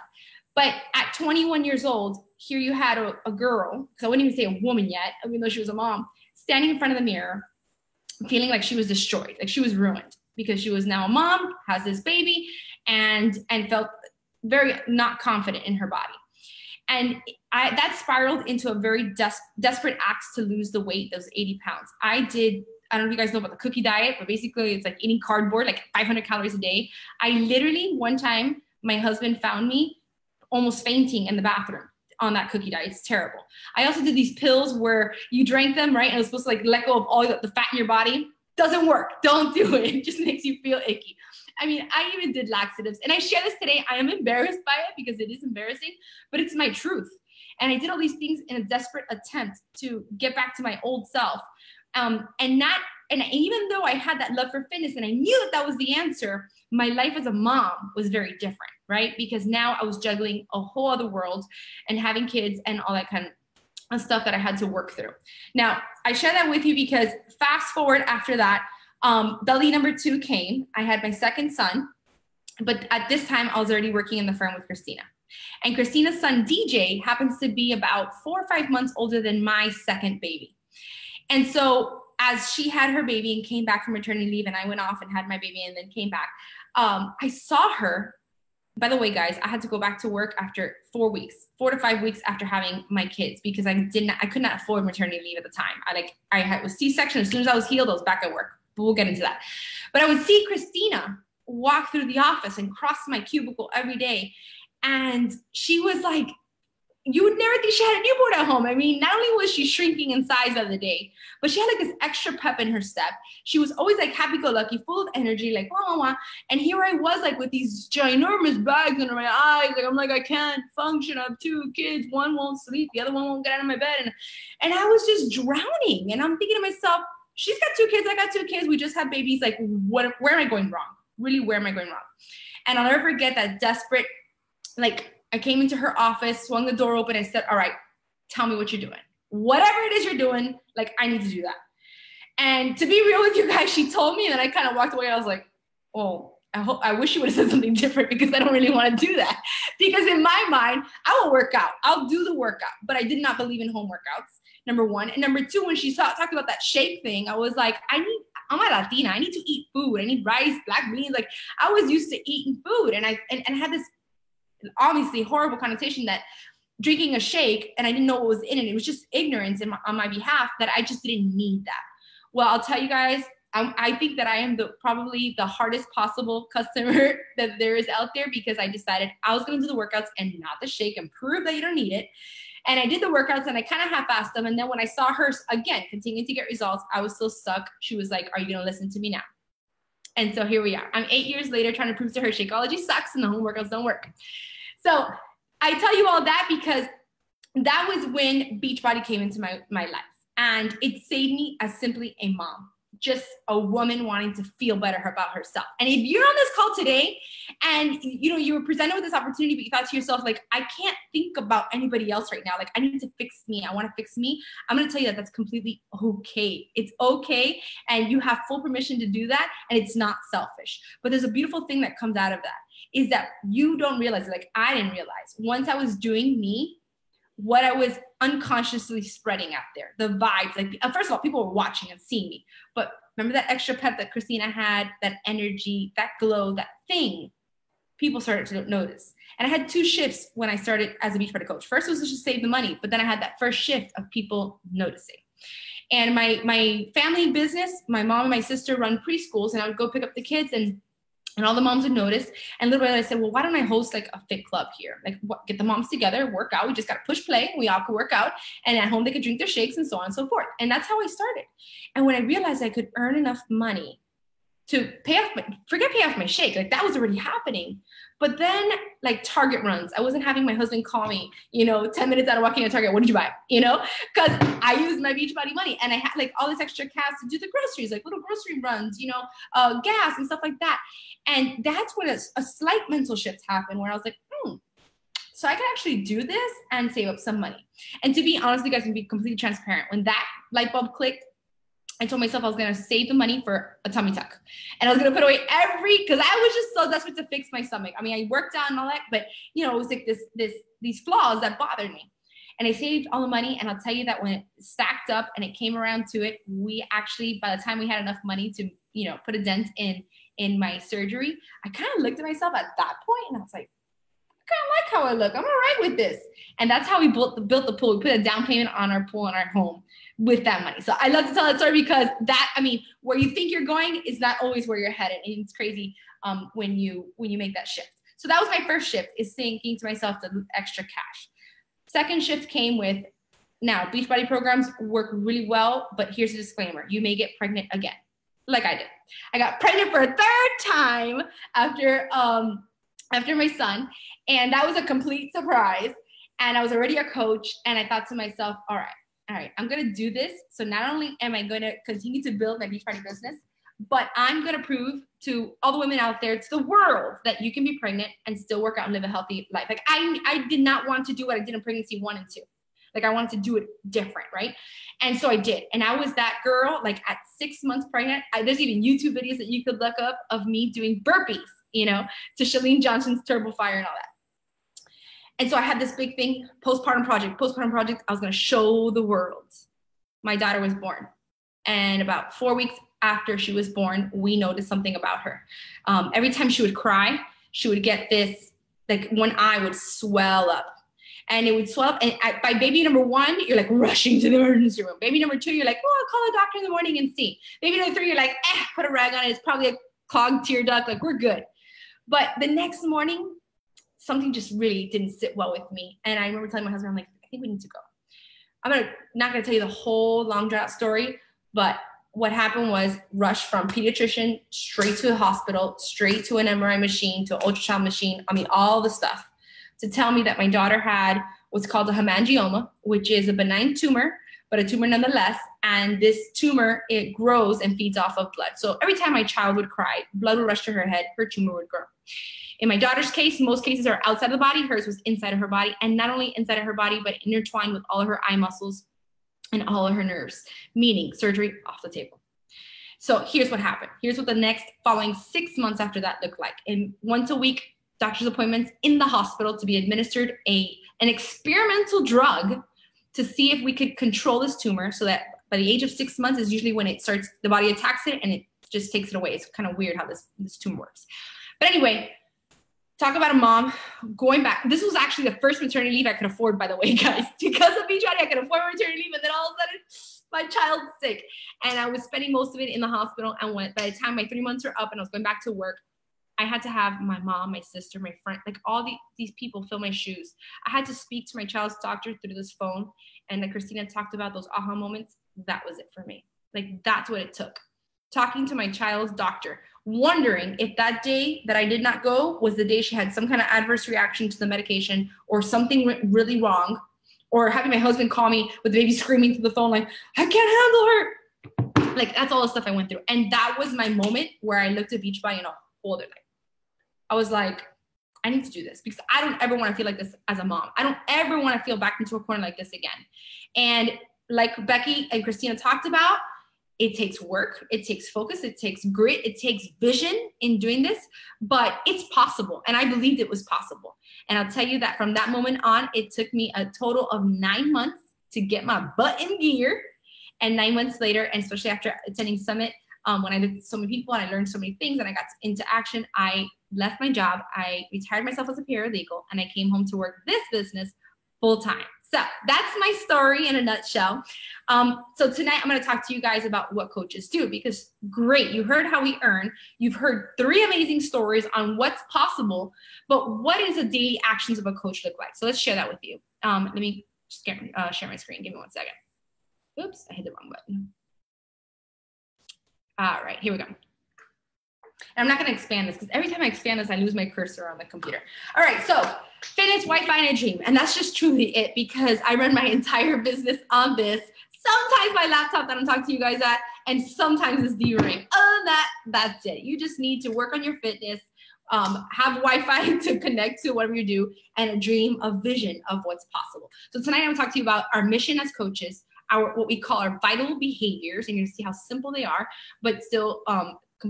But at 21 years old, here you had a girl, because I wouldn't even say a woman yet, even though she was a mom, standing in front of the mirror, feeling like she was destroyed, like she was ruined, because she was now a mom, has this baby, and felt very not confident in her body. And that spiraled into a very desperate act to lose the weight, those 80 pounds. I don't know if you guys know about the cookie diet, but basically it's like eating cardboard, like 500 calories a day. I literally, one time, my husband found me almost fainting in the bathroom on that cookie diet. It's terrible. I also did these pills where you drank them, right? And it was supposed to like let go of all the fat in your body. doesn't work. Don't do it. It just makes you feel icky. I mean, I even did laxatives, and I share this today. I am embarrassed by it because it is embarrassing, but it's my truth. And I did all these things in a desperate attempt to get back to my old self. And even though I had that love for fitness and I knew that that was the answer, my life as a mom was very different, right? Because now I was juggling a whole other world and having kids and all that kind of stuff that I had to work through. Now, I share that with you because fast forward after that, Dali number 2 came. I had my second son, but at this time I was already working in the firm with Christina. And Christina's son, DJ, happens to be about 4 or 5 months older than my second baby. And so as she had her baby and came back from maternity leave and I went off and had my baby and then came back, I saw her. By the way, guys, I had to go back to work after 4 to 5 weeks after having my kids because I could not afford maternity leave at the time. I had a C-section. As soon as I was healed, I was back at work. But we'll get into that. But I would see Christina walk through the office and cross my cubicle every day. And she was like, you would never think she had a newborn at home. I mean, not only was she shrinking in size of the day, but she had like this extra pep in her step. She was always like happy-go-lucky, full of energy, like, wah, wah, wah. And here I was like with these ginormous bags under my eyes. Like, I'm like, I can't function. I have 2 kids. One won't sleep. The other one won't get out of my bed. And I was just drowning. And I'm thinking to myself, she's got 2 kids. I got 2 kids. We just had babies. Like, where am I going wrong? Really, where am I going wrong? And I'll never forget that desperate, like, I came into her office, swung the door open, and said, all right, tell me what you're doing. Whatever it is you're doing, like, I need to do that. And to be real with you guys, she told me, and then I kind of walked away. I was like, oh, I wish you would have said something different because I don't really want to do that. Because in my mind, I will work out. I'll do the workout. But I did not believe in home workouts, number one. And number two, when she talked about that shake thing, I was like, I'm a Latina. I need to eat food. I need rice, black beans. Like, I was used to eating food. And I had this obviously horrible connotation that drinking a shake and I didn't know what was in it. It was just ignorance on my behalf that I just didn't need that. Well, I'll tell you guys, I think that I am probably the hardest possible customer that there is out there because I decided I was going to do the workouts and not the shake and prove that you don't need it. And I did the workouts and I kind of half-assed them. And then when I saw her again continue to get results, I was still stuck. She was like, are you going to listen to me now? And so here we are. I'm 8 years later trying to prove to her Shakeology sucks and the home workouts don't work. So I tell you all that because that was when Beachbody came into my life. And it saved me as simply a mom, just a woman wanting to feel better about herself. And if you're on this call today and you were presented with this opportunity, but you thought to yourself, like, I can't think about anybody else right now. Like, I need to fix me. I want to fix me. I'm going to tell you that that's completely okay. It's okay. And you have full permission to do that. And it's not selfish. But there's a beautiful thing that comes out of that is that you don't realize, like I didn't realize, once I was doing me, what I was unconsciously spreading out there, the vibes. Like, first of all, people were watching and seeing me. But remember that extra pep that Christina had, that energy, that glow, that thing, people started to notice. And I had 2 shifts when I started as a Beachbody coach. First was to just save the money, but then I had that first shift of people noticing. And my family business, my mom and my sister run preschools, and I would go pick up the kids and all the moms would notice. And little by little I said, well, why don't I host like a fit club here? Like, get the moms together, work out. We just got to push play. We all could work out. And at home they could drink their shakes and so on and so forth. And that's how I started. And when I realized I could earn enough money to pay off my shake, like that was already happening. But then like Target runs, I wasn't having my husband call me, 10 minutes out of walking at Target, what did you buy? Because I used my Beachbody money and I had like all this extra cash to do the groceries, like little grocery runs, gas and stuff like that. And that's when a slight mental shift happened where I was like, so I can actually do this and save up some money. And to be honest with you guys, and be completely transparent, when that light bulb clicked, I told myself I was going to save the money for a tummy tuck. And I was going to put away because I was just so desperate to fix my stomach. I mean, I worked out and all that, but it was like these flaws that bothered me. And I saved all the money. And I'll tell you that when it stacked up and it came around to it, we actually, by the time we had enough money to, put a dent in my surgery, I kind of looked at myself at that point and I was like, I kind of like how I look. I'm all right with this. And that's how we built the pool. We put a down payment on our pool and our home with that money. So I love to tell that story because where you think you're going is not always where you're headed. And it's crazy when you make that shift. So that was my first shift, is thinking to myself the extra cash. Second shift came with, now Beachbody programs work really well, but here's a disclaimer. You may get pregnant again. like I did. I got pregnant for a third time after my son, and that was a complete surprise. And I was already a coach, and I thought to myself, all right, I'm gonna do this. So not only am I gonna continue to build my beach party business, but I'm gonna prove to all the women out there, to the world, that you can be pregnant and still work out and live a healthy life. Like I did not want to do what I did in pregnancy 1 and 2. Like I wanted to do it different, right? And so I did. And I was that girl, like at 6 months pregnant. There's even YouTube videos that you could look up of me doing burpees, you know, to Chalene Johnson's Turbo Fire and all that. And so I had this big thing, postpartum project. I was going to show the world. My daughter was born. And about 4 weeks after she was born, we noticed something about her. Every time she would cry, she would get this, like one eye would swell up. And it would swell up. And by baby number 1, you're like rushing to the emergency room. Baby number 2, you're like, oh, I'll call a doctor in the morning and see. Baby number 3, you're like, put a rag on it. It's probably a clogged tear duct. Like, we're good. But the next morning, something just really didn't sit well with me. And I remember telling my husband, I'm like, I think we need to go. I'm not going to tell you the whole long drawn out story, but what happened was rush from pediatrician straight to the hospital, straight to an MRI machine, to an ultrasound machine. I mean, all the stuff to tell me that my daughter had what's called a hemangioma, which is a benign tumor, but a tumor nonetheless. And this tumor, it grows and feeds off of blood. So every time my child would cry, blood would rush to her head, her tumor would grow. In my daughter's case, most cases are outside of the body. Hers was inside of her body, and not only inside of her body, but intertwined with all of her eye muscles and all of her nerves, meaning surgery off the table. So here's what happened. Here's what the next following 6 months after that looked like. And once a week, doctor's appointments in the hospital to be administered an experimental drug to see if we could control this tumor, so that by the age of 6 months is usually when it starts, the body attacks it and it just takes it away. It's kind of weird how this tumor works. But anyway, talk about a mom going back. This was actually the first maternity leave I could afford, by the way, guys. Because of Beachbody, I could afford maternity leave, and then all of a sudden, my child's sick. And I was spending most of it in the hospital. And by the time my 3 months were up and I was going back to work, I had to have my mom, my sister, my friend, like all these people fill my shoes. I had to speak to my child's doctor through this phone. And like Christina talked about, those aha moments, that was it for me. Like, that's what it took. Talking to my child's doctor, wondering if that day that I did not go was the day she had some kind of adverse reaction to the medication or something really wrong, or having my husband call me with the baby screaming through the phone like, I can't handle her. Like, that's all the stuff I went through. And that was my moment where I looked at Beachbody in a whole other light. I was like, I need to do this because I don't ever want to feel like this as a mom. I don't ever want to feel back into a corner like this again. And like Becky and Christina talked about, it takes work, it takes focus, it takes grit, it takes vision in doing this, but it's possible. And I believed it was possible. And I'll tell you that from that moment on, it took me a total of 9 months to get my butt in gear. And 9 months later, and especially after attending Summit, when I looked at so many people and I learned so many things and I got into action, I left my job. I retired myself as a paralegal and I came home to work this business full time. So that's my story in a nutshell. So tonight I'm going to talk to you guys about what coaches do, because great, you heard how we earn. You've heard 3 amazing stories on what's possible, but what is the daily actions of a coach look like? So let's share that with you. Let me just share my screen. Give me 1 second. Oops, I hit the wrong button. All right, here we go. And I'm not going to expand this because every time I expand this, I lose my cursor on the computer. All right, so fitness, Wi-Fi, and a dream. And that's just truly it, because I run my entire business on this. Sometimes my laptop that I'm talking to you guys at, and sometimes it's D-Ring. Other than that, that's it. You just need to work on your fitness, have Wi-Fi to connect to whatever you do, and a dream, a vision of what's possible. So tonight I'm going to talk to you about our mission as coaches, what we call our vital behaviors, and you're going to see how simple they are, but still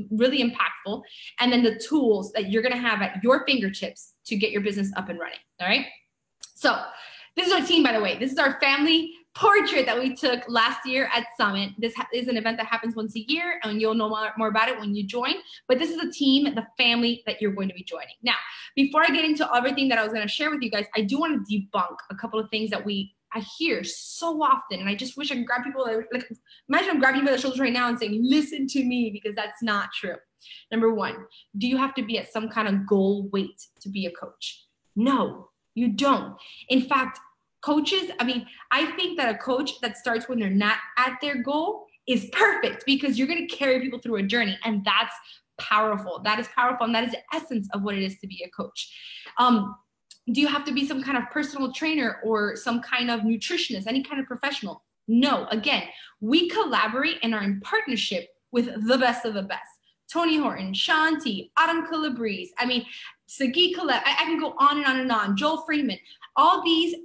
really impactful. And then the tools that you're going to have at your fingertips to get your business up and running. All right. So this is our team, by the way. This is our family portrait that we took last year at Summit. This is an event that happens once a year, and you'll know more about it when you join. But this is a team, the family that you're going to be joining. Now, before I get into everything that I was going to share with you guys, I do want to debunk a couple of things that I hear so often, and I just wish I could grab people, like, imagine I'm grabbing you by the shoulders right now and saying, listen to me, because that's not true. Number 1, do you have to be at some kind of goal weight to be a coach? No, you don't. In fact, coaches, I think that a coach that starts when they're not at their goal is perfect, because you're going to carry people through a journey. And that's powerful. That is powerful. And that is the essence of what it is to be a coach. Do you have to be some kind of personal trainer or some kind of nutritionist, any kind of professional? No. Again, we collaborate and are in partnership with the best of the best. Tony Horton, Shanti, Autumn Calabrese, I mean, Sagi Colette, I can go on and on and on, Joel Freeman. All these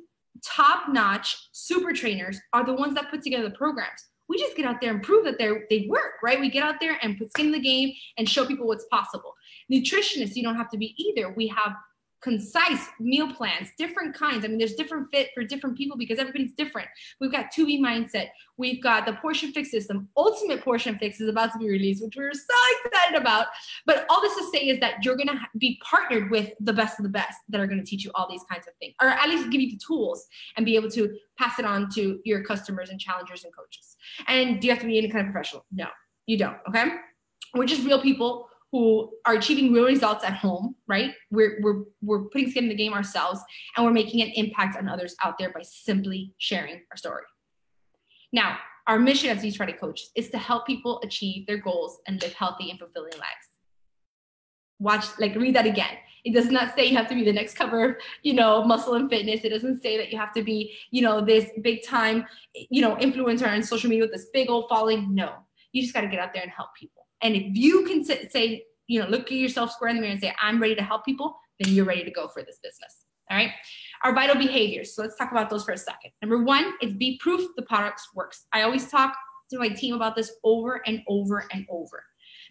top-notch super trainers are the ones that put together the programs. We just get out there and prove that they work, right? We get out there and put skin in the game and show people what's possible. Nutritionists, you don't have to be either. We have concise meal plans, different kinds. I mean, there's different fit for different people because everybody's different. We've got 2B Mindset. We've got the Portion Fix system. Ultimate Portion Fix is about to be released, which we're so excited about. But all this to say is that you're going to be partnered with the best of the best that are going to teach you all these kinds of things, or at least give you the tools and be able to pass it on to your customers and challengers and coaches. And do you have to be any kind of professional? No, you don't. Okay. We're just real people who are achieving real results at home, right? We're putting skin in the game ourselves, and we're making an impact on others out there by simply sharing our story. Now, our mission as Beachbody Coach is to help people achieve their goals and live healthy and fulfilling lives. Read that again. It does not say you have to be the next cover of Muscle and Fitness. It doesn't say that you have to be, this big time, influencer on social media with this big old following. No, you just got to get out there and help people. And if you can say, look at yourself square in the mirror and say, I'm ready to help people, then you're ready to go for this business. All right. Our vital behaviors. So let's talk about those for a second. Number one is be proof the product works. I always talk to my team about this over and over and over.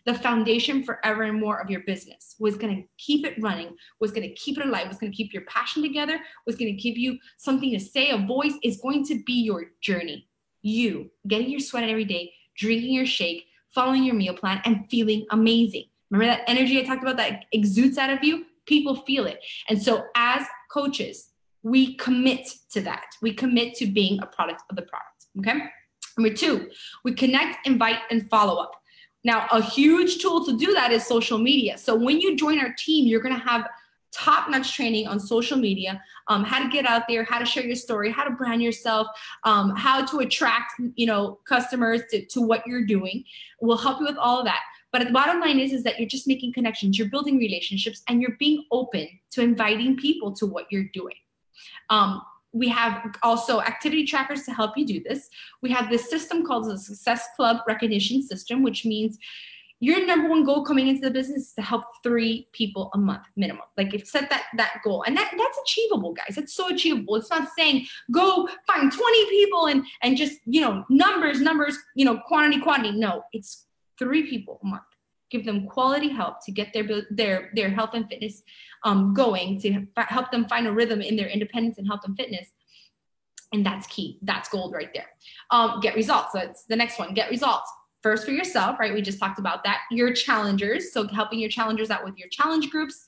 The foundation forever and more of your business was going to keep it running, was going to keep it alive, was going to keep your passion together, was going to give you something to say, a voice, is going to be your journey. You getting your sweat every day, drinking your shake, following your meal plan, and feeling amazing. Remember that energy I talked about that exudes out of you? People feel it. And so as coaches, we commit to that. We commit to being a product of the product, okay? Number two, we connect, invite, and follow up. Now, a huge tool to do that is social media. So when you join our team, you're gonna have top-notch training on social media, how to get out there, how to share your story, how to brand yourself, how to attract, customers to what you're doing. We'll help you with all of that. But the bottom line is that you're just making connections, you're building relationships, and you're being open to inviting people to what you're doing. We have also activity trackers to help you do this. We have this system called the Success Club Recognition System, which means your number one goal coming into the business is to help 3 people a month minimum. Like, if set that goal, and that's achievable, guys. It's so achievable. It's not saying go find 20 people and just numbers, quantity. No, it's 3 people a month. Give them quality help to get their health and fitness going, to help them find a rhythm in their independence and health and fitness. And that's key. That's gold right there. Get results. So that's the next one. Get results. First for yourself, right? We just talked about that. Your challengers, so helping your challengers out with your challenge groups,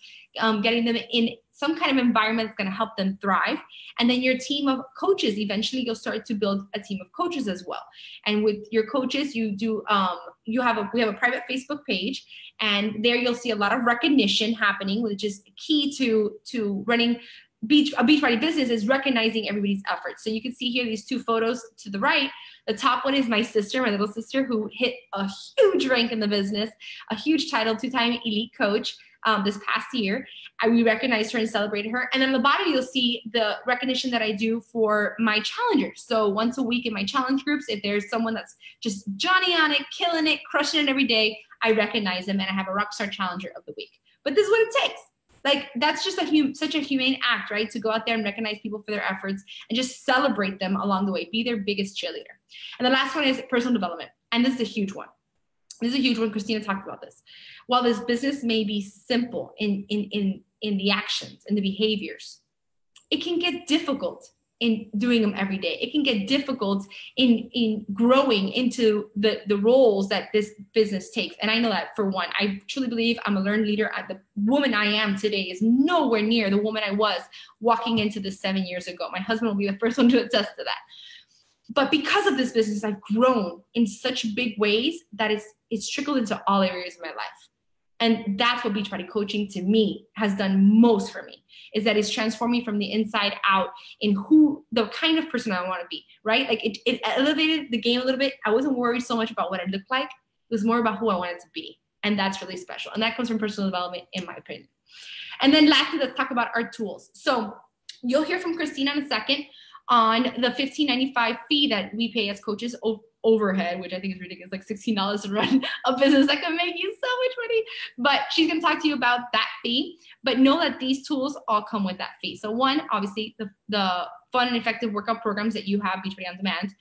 getting them in some kind of environment that's going to help them thrive. And then your team of coaches, eventually you'll start to build a team of coaches as well. And with your coaches, we have a private Facebook page, and there you'll see a lot of recognition happening, which is key to running a Beachbody business, is recognizing everybody's efforts. So you can see here these 2 photos to the right. The top one is my sister, my little sister, who hit a huge rank in the business, a huge title, 2-time elite coach this past year. We recognized her and celebrated her. And then on the bottom, you'll see the recognition that I do for my challengers. So once a week in my challenge groups, if there's someone that's just Johnny on it, killing it, crushing it every day, I recognize them and I have a Rockstar Challenger of the Week. But this is what it takes. Like, that's just such a humane act, right? To go out there and recognize people for their efforts and just celebrate them along the way. Be their biggest cheerleader. And the last one is personal development. And this is a huge one. Christina talked about this. While this business may be simple in the actions and the behaviors, it can get difficult in doing them every day. It can get difficult in growing into the roles that this business takes. And I know that, for one, I truly believe I'm a learned leader. The woman I am today is nowhere near the woman I was walking into this 7 years ago. My husband will be the first one to attest to that. But because of this business, I've grown in such big ways that it's trickled into all areas of my life. And that's what Beachbody coaching to me has done most for me, is that it's transformed me from the inside out in who, the kind of person I want to be, right? Like it elevated the game a little bit. I wasn't worried so much about what I looked like. It was more about who I wanted to be. And that's really special. And that comes from personal development, in my opinion. And then lastly, let's talk about our tools. So you'll hear from Christina in a second on the $15.95 fee that we pay as coaches overhead, which I think is ridiculous, like $16 to run a business that can make you so much money. But she's going to talk to you about that fee. But know that these tools all come with that fee. So one, obviously, the fun and effective workout programs that you have, Beachbody On Demand,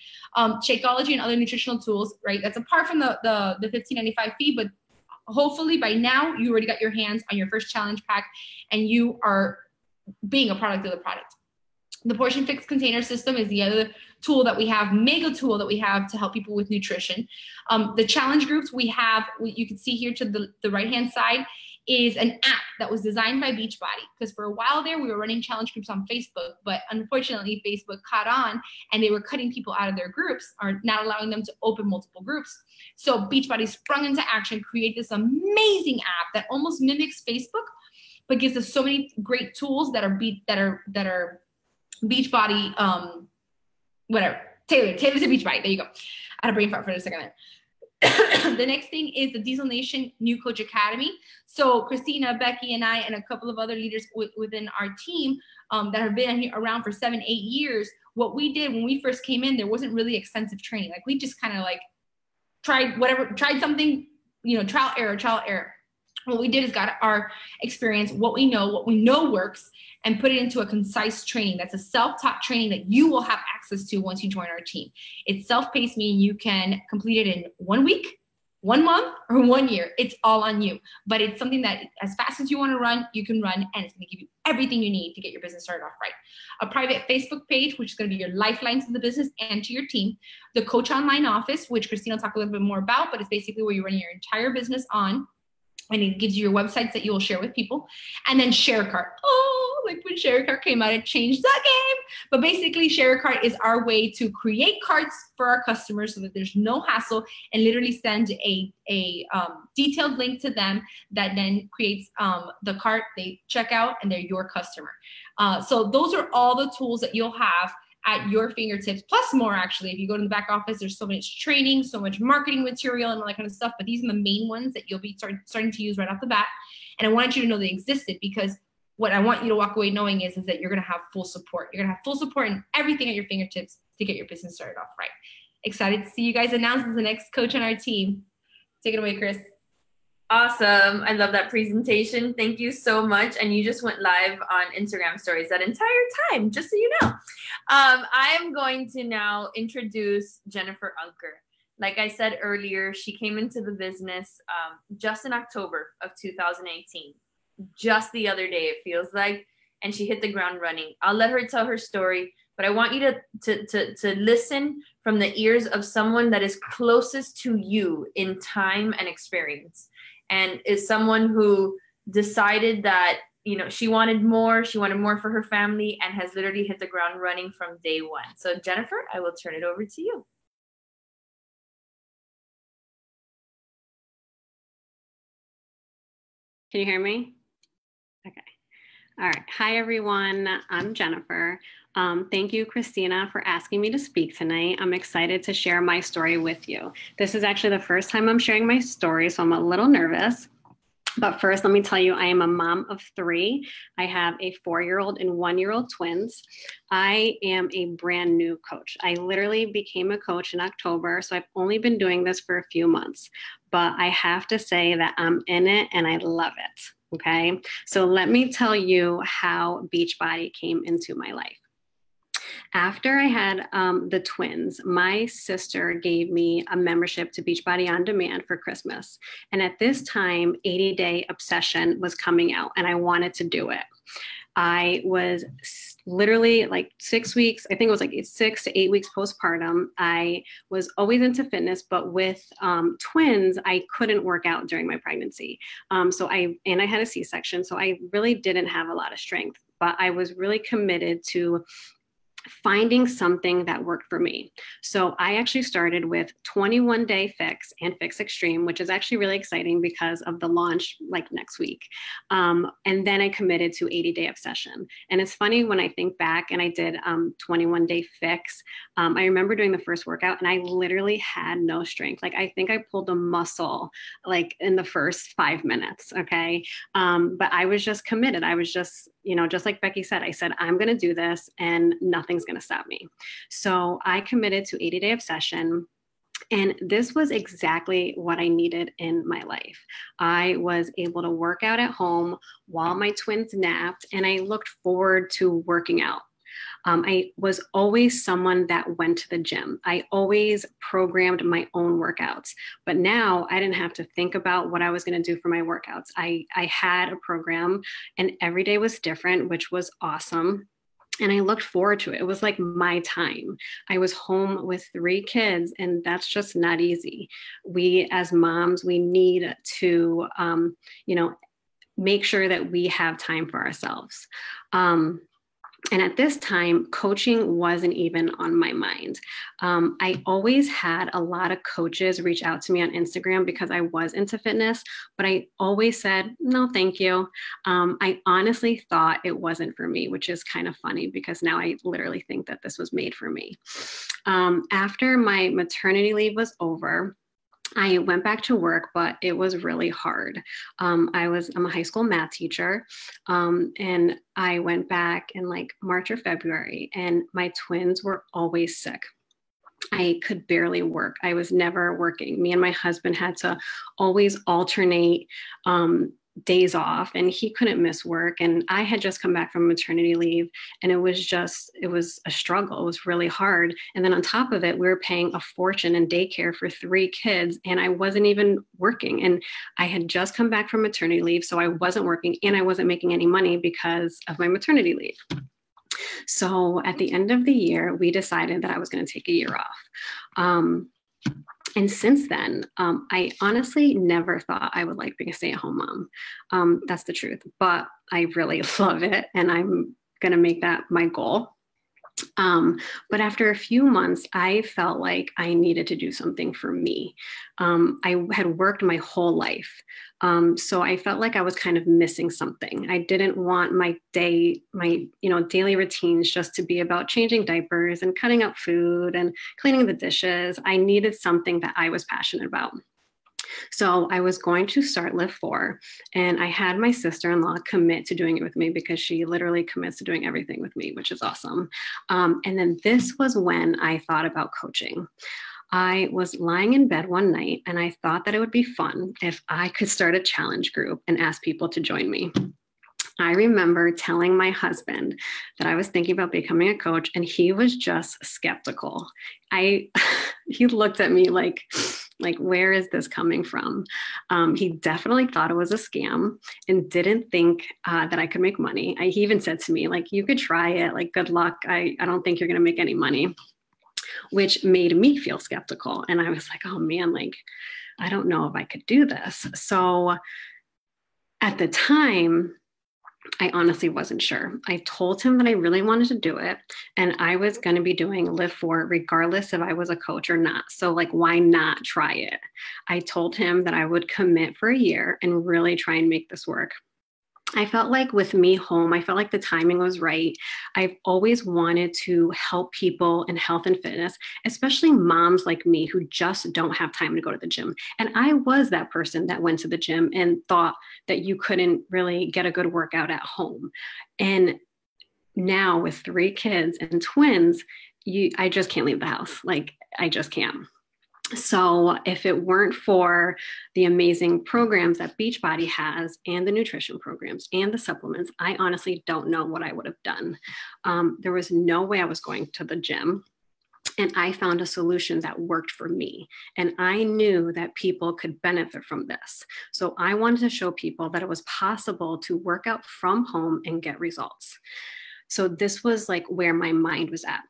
Shakeology and other nutritional tools, right? That's apart from the $15.95 fee, but hopefully by now you already got your hands on your first challenge pack and you are being a product of the product. The Portion Fix container system is the other tool that we have, mega tool that we have to help people with nutrition. The challenge groups we have, you can see here to the right-hand side, is an app that was designed by Beachbody, because for a while there we were running challenge groups on Facebook, but unfortunately Facebook caught on and they were cutting people out of their groups, or not allowing them to open multiple groups. So Beachbody sprung into action, created this amazing app that almost mimics Facebook, but gives us so many great tools that are Beachbody, whatever, tailored to Beachbody. There you go. I had a brain fart for a second there. The next thing is the Diesel Nation New Coach Academy. So Christina, Becky, and I, and a couple of other leaders within our team that have been around for 7-8 years, what we did when we first came in, there wasn't really extensive training. Like we just kind of like tried something, trial error. What we did is got our experience, what we know works, and put it into a concise training. That's a self-taught training that you will have access to once you join our team. It's self-paced, meaning you can complete it in 1 week, 1 month, or 1 year. It's all on you. But it's something that as fast as you want to run, you can run, and it's going to give you everything you need to get your business started off right. A private Facebook page, which is going to be your lifeline to the business and to your team. The Coach Online Office, which Christina will talk a little bit more about, but it's basically where you're running your entire business on. And it gives you your websites that you will share with people. And then ShareCart. Oh, like when ShareCart came out, it changed the game. But basically, ShareCart is our way to create carts for our customers so that there's no hassle, and literally send a detailed link to them that then creates the cart. They check out, and they're your customer. So those are all the tools that you'll have at your fingertips, plus more actually. If you go to the back office, there's so much training, so much marketing material and all that kind of stuff, but these are the main ones that you'll be starting to use right off the bat. And I wanted you to know they existed, because what I want you to walk away knowing is that you're gonna have full support. You're gonna have full support and everything at your fingertips to get your business started off right. Excited to see you guys announce as the next coach on our team. Take it away, Chris. Awesome. I love that presentation. Thank you so much. And you just went live on Instagram stories that entire time, just so you know. I am going to now introduce Jennifer Unker. Like I said earlier, she came into the business just in October of 2018. Just the other day, it feels like, and she hit the ground running. I'll let her tell her story, but I want you to listen from the ears of someone that is closest to you in time and experience, and is someone who decided that, she wanted more for her family, and has literally hit the ground running from day one. So Jennifer, I will turn it over to you. Can you hear me? Okay. All right. Hi, everyone. I'm Jennifer. Thank you, Christina, for asking me to speak tonight. I'm excited to share my story with you. This is actually the first time I'm sharing my story, so I'm a little nervous. But first, let me tell you, I am a mom of 3. I have a 4-year-old and 1-year-old twins. I am a brand new coach. I literally became a coach in October, so I've only been doing this for a few months. But I have to say that I'm in it and I love it, okay? So let me tell you how Beachbody came into my life. After I had the twins, my sister gave me a membership to Beachbody On Demand for Christmas. And at this time, 80 Day Obsession was coming out and I wanted to do it. I was literally like 6 weeks, I think it was like 6 to 8 weeks postpartum. I was always into fitness, but with twins, I couldn't work out during my pregnancy. I had a C-section, so I really didn't have a lot of strength, but I was really committed to finding something that worked for me. So I actually started with 21 day fix and fix extreme, which is actually really exciting because of the launch like next week. And then I committed to 80-day obsession. And it's funny when I think back and I did 21 day fix, I remember doing the first workout and I literally had no strength. Like I think I pulled a muscle like in the first 5 minutes. Okay. But I was just committed. I was just, just like Becky said, I said, I'm going to do this and nothing's going to stop me. So I committed to 80-day obsession. And this was exactly what I needed in my life. I was able to work out at home while my twins napped, and I looked forward to working out. I was always someone that went to the gym. I always programmed my own workouts, but now I didn't have to think about what I was going to do for my workouts. I had a program and every day was different, which was awesome. And I looked forward to it. It was like my time. I was home with 3 kids, and that's just not easy. We, as moms, we need to, make sure that we have time for ourselves. And at this time, coaching wasn't even on my mind. I always had a lot of coaches reach out to me on Instagram because I was into fitness, but I always said, no, thank you. I honestly thought it wasn't for me, which is kind of funny because now I literally think that this was made for me. After my maternity leave was over, I went back to work, but it was really hard. I'm a high school math teacher, and I went back in like March or February, and my twins were always sick. I could barely work. I was never working. Me and my husband had to always alternate days off, and he couldn't miss work. And I had just come back from maternity leave, and it was a struggle. It was really hard. And then on top of it, we were paying a fortune in daycare for 3 kids, and I wasn't even working. And I had just come back from maternity leave, so I wasn't working and I wasn't making any money because of my maternity leave. So at the end of the year, we decided that I was going to take a year off. And since then, I honestly never thought I would like being a stay-at-home mom. That's the truth, but I really love it, and I'm going to make that my goal. But after a few months, I felt like I needed to do something for me. I had worked my whole life. So I felt like I was kind of missing something. I didn't want my daily routines just to be about changing diapers and cutting up food and cleaning the dishes. I needed something that I was passionate about. So I was going to start Live 4, and I had my sister-in-law commit to doing it with me because she literally commits to doing everything with me, which is awesome. And then this was when I thought about coaching. I was lying in bed one night, and I thought that it would be fun if I could start a challenge group and ask people to join me. I remember telling my husband that I was thinking about becoming a coach, and he was just skeptical. He looked at me like, where is this coming from? He definitely thought it was a scam and didn't think that I could make money. He even said to me, like, you could try it, like, good luck. I don't think you're going to make any money, which made me feel skeptical. And I was like, oh man, like, I don't know if I could do this. So at the time, I honestly wasn't sure. I told him that I really wanted to do it, and I was going to be doing Live 4 regardless if I was a coach or not. So like, why not try it? I told him that I would commit for a year and really try and make this work. I felt like with me home, I felt like the timing was right. I've always wanted to help people in health and fitness, especially moms like me who just don't have time to go to the gym. And I was that person that went to the gym and thought that you couldn't really get a good workout at home. And now with 3 kids and twins, I just can't leave the house. Like, I just can't. So if it weren't for the amazing programs that Beachbody has and the nutrition programs and the supplements, I honestly don't know what I would have done. There was no way I was going to the gym. And I found a solution that worked for me. And I knew that people could benefit from this. So I wanted to show people that it was possible to work out from home and get results. So this was like where my mind was at.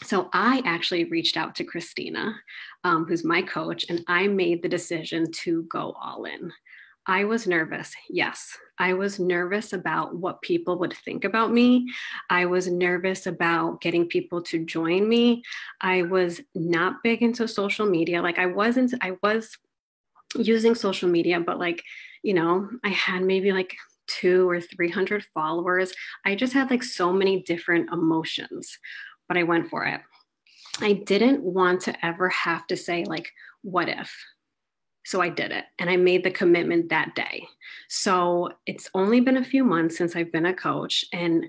So I actually reached out to Christina, who's my coach, and I made the decision to go all in. I was nervous. Yes. I was nervous about what people would think about me. I was nervous about getting people to join me. I was not big into social media. Like I was using social media, but like, I had maybe like 200 or 300 followers. I just had like so many different emotions, but I went for it. I didn't want to ever have to say like, what if? So I did it and I made the commitment that day. So it's only been a few months since I've been a coach, and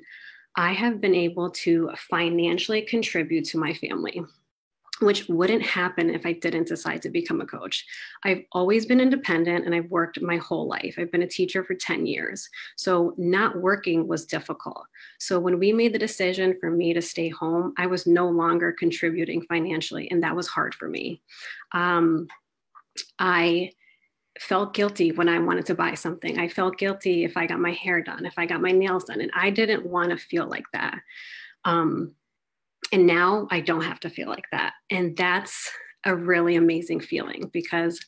I have been able to financially contribute to my family, which wouldn't happen if I didn't decide to become a coach. I've always been independent and I've worked my whole life. I've been a teacher for 10 years. So not working was difficult. So when we made the decision for me to stay home, I was no longer contributing financially, and that was hard for me. I felt guilty when I wanted to buy something. I felt guilty if I got my hair done, if I got my nails done, and I didn't want to feel like that. And now I don't have to feel like that. And that's a really amazing feeling, because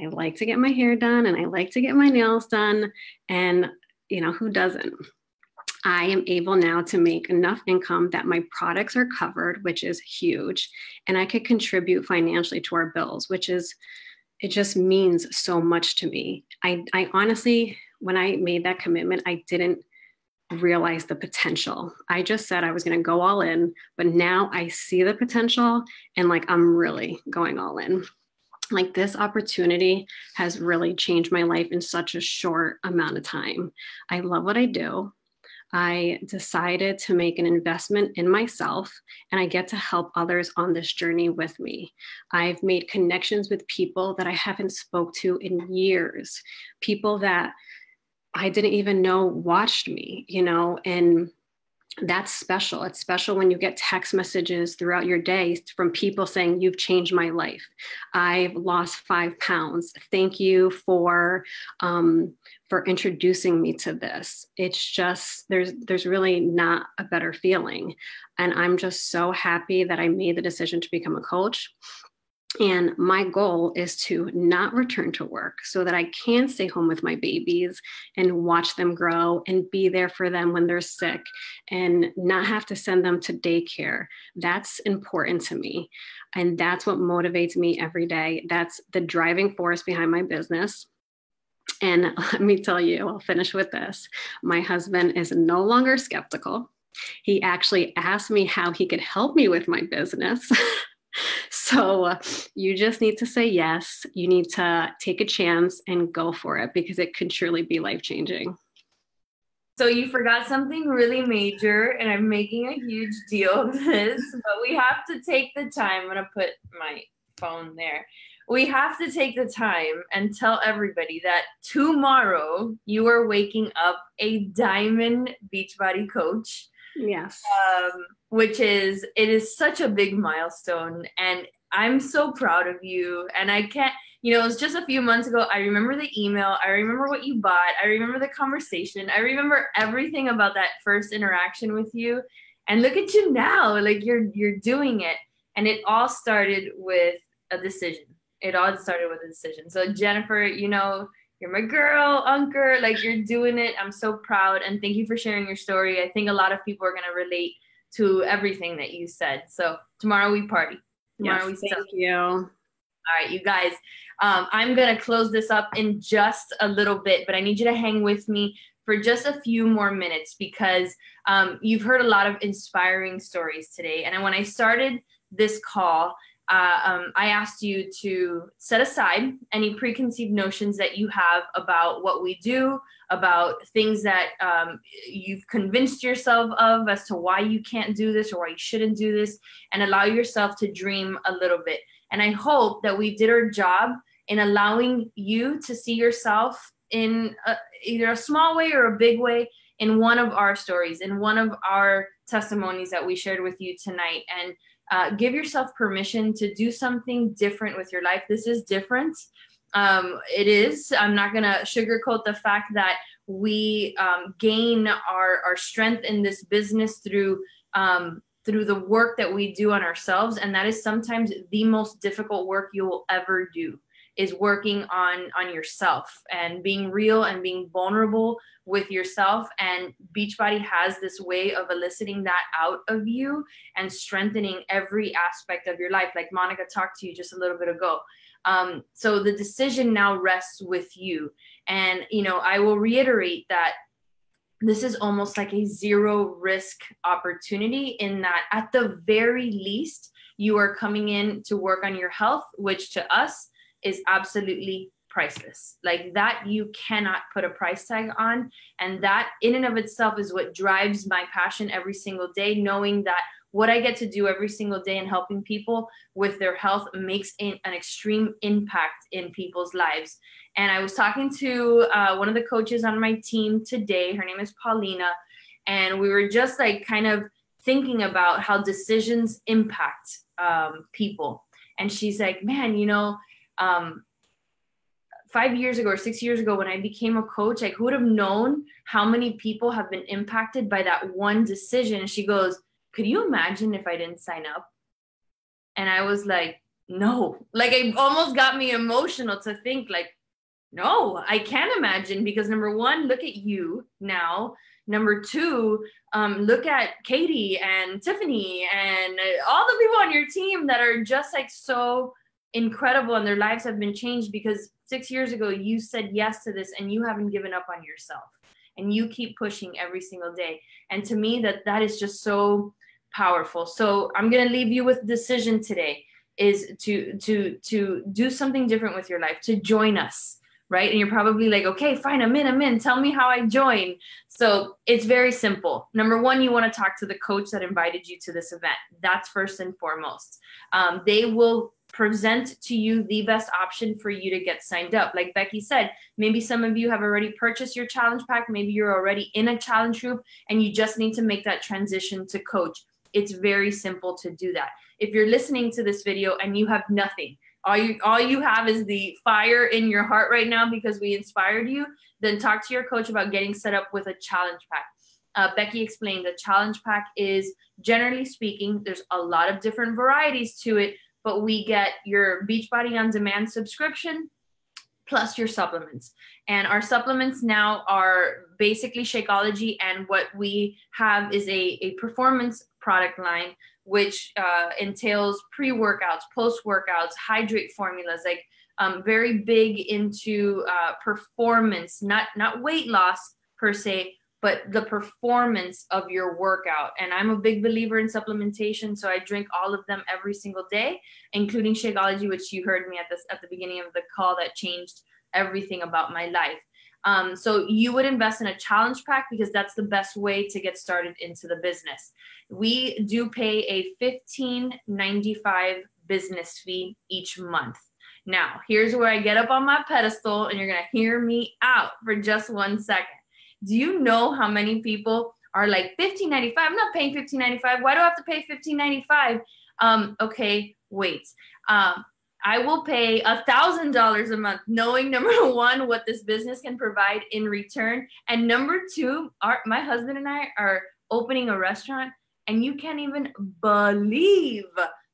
I like to get my hair done and I like to get my nails done. And, who doesn't? I am able now to make enough income that my products are covered, which is huge. And I could contribute financially to our bills, it just means so much to me. I honestly, when I made that commitment, I didn't realize the potential. I just said I was going to go all in, but now I see the potential and like, I'm really going all in. Like this opportunity has really changed my life in such a short amount of time. I love what I do. I decided to make an investment in myself, and I get to help others on this journey with me. I've made connections with people that I haven't spoke to in years, people that I didn't even know watched me, and that's special. It's special when you get text messages throughout your day from people saying, you've changed my life. I've lost 5 pounds. Thank you for introducing me to this. It's just, there's really not a better feeling. And I'm just so happy that I made the decision to become a coach. And my goal is to not return to work so that I can stay home with my babies and watch them grow and be there for them when they're sick and not have to send them to daycare. That's important to me. And that's what motivates me every day. That's the driving force behind my business. And let me tell you, I'll finish with this. My husband is no longer skeptical. He actually asked me how he could help me with my business. So you just need to say yes. You need to take a chance and go for it, because it could truly be life-changing. So you forgot something really major, and I'm making a huge deal of this, but we have to take the time. I'm going to put my phone there. We have to take the time and tell everybody that tomorrow you are waking up a Diamond Beachbody coach. Yes. Which is, it is such a big milestone, and I'm so proud of you. And I can't, it was just a few months ago. I remember the email. I remember what you bought. I remember the conversation. I remember everything about that first interaction with you. And look at you now, like you're doing it. And it all started with a decision. So Jennifer, you're my girl, Uncle, like you're doing it. I'm so proud. And thank you for sharing your story. I think a lot of people are going to relate to everything that you said. So tomorrow we party. Thank you. All right, you guys, I'm going to close this up in just a little bit, but I need you to hang with me for just a few more minutes, because you've heard a lot of inspiring stories today. And when I started this call, I asked you to set aside any preconceived notions that you have about what we do, about things that you've convinced yourself of as to why you can't do this or why you shouldn't do this, and allow yourself to dream a little bit. And I hope that we did our job in allowing you to see yourself in either a small way or a big way in one of our stories, in one of our testimonies that we shared with you tonight. And give yourself permission to do something different with your life. This is different. It is. I'm not going to sugarcoat the fact that we gain our strength in this business through the work that we do on ourselves. And that is sometimes the most difficult work you will ever do. is working on yourself and being real and being vulnerable with yourself. And Beachbody has this way of eliciting that out of you and strengthening every aspect of your life, like Monica talked to you just a little bit ago. So the decision now rests with you. And, you know, I will reiterate that this is almost like a zero risk opportunity, in that at the very least, you are coming in to work on your health, which to us is absolutely priceless. Like that, you cannot put a price tag on. And that in and of itself is what drives my passion every single day, knowing that what I get to do every single day and helping people with their health makes an extreme impact in people's lives. And I was talking to one of the coaches on my team today. Her name is Paulina. And we were just like kind of thinking about how decisions impact people. And she's like, man, you know, 5 years ago or 6 years ago when I became a coach, like who would have known how many people have been impacted by that one decision? And she goes, could you imagine if I didn't sign up? And I was like, no, like it almost got me emotional to think like, no, I can't imagine, because number one, look at you now. Number two, look at Katie and Tiffany and all the people on your team that are just like so incredible, and their lives have been changed because 6 years ago you said yes to this and you haven't given up on yourself and you keep pushing every single day. And to me, that is just so powerful. So I'm going to leave you with decision today, is to do something different with your life, to join us. Right? And you're probably like, okay, fine, I'm in. Tell me how I join. So it's very simple. Number one, you want to talk to the coach that invited you to this event. That's first and foremost. They will present to you the best option for you to get signed up. Like Becky said, maybe some of you have already purchased your challenge pack. Maybe you're already in a challenge group and you just need to make that transition to coach. It's very simple to do that. If you're listening to this video and you have nothing, all you have is the fire in your heart right now because we inspired you, then talk to your coach about getting set up with a challenge pack. Becky explained the challenge pack is, generally speaking, there's a lot of different varieties to it, but we get your Beachbody On Demand subscription plus your supplements. And our supplements now are basically Shakeology, and what we have is a performance product line, which entails pre-workouts, post-workouts, hydrate formulas, like very big into performance, not weight loss per se, but the performance of your workout. And I'm a big believer in supplementation, so I drink all of them every single day, including Shakeology, which you heard me at the beginning of the call, that changed everything about my life. So you would invest in a challenge pack because that's the best way to get started into the business. We do pay a $15.95 business fee each month. Now, here's where I get up on my pedestal and you're going to hear me out for just 1 second. Do you know how many people are like $15.95? I'm not paying $15.95. Why do I have to pay $15.95? Okay, wait. I will pay $1,000 a month, knowing number one, what this business can provide in return. And number two, my husband and I are opening a restaurant, and you can't even believe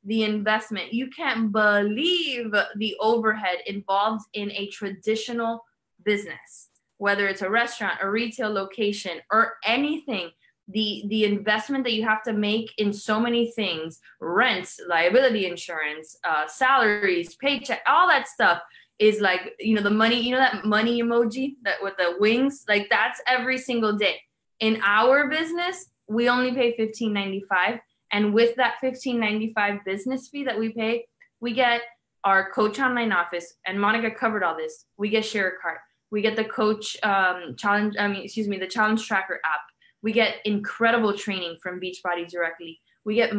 the investment. You can't believe the overhead involved in a traditional business, whether it's a restaurant, a retail location, or anything. The investment that you have to make in so many things, rents, liability insurance, salaries, paycheck, all that stuff is like, the money, that money emoji that with the wings, like that's every single day. In our business, we only pay $15.95. And with that $15.95 business fee that we pay, we get our Coach Online office, and Monica covered all this. We get ShareCart. We get the Coach the Challenge Tracker app. We get incredible training from Beachbody directly. We get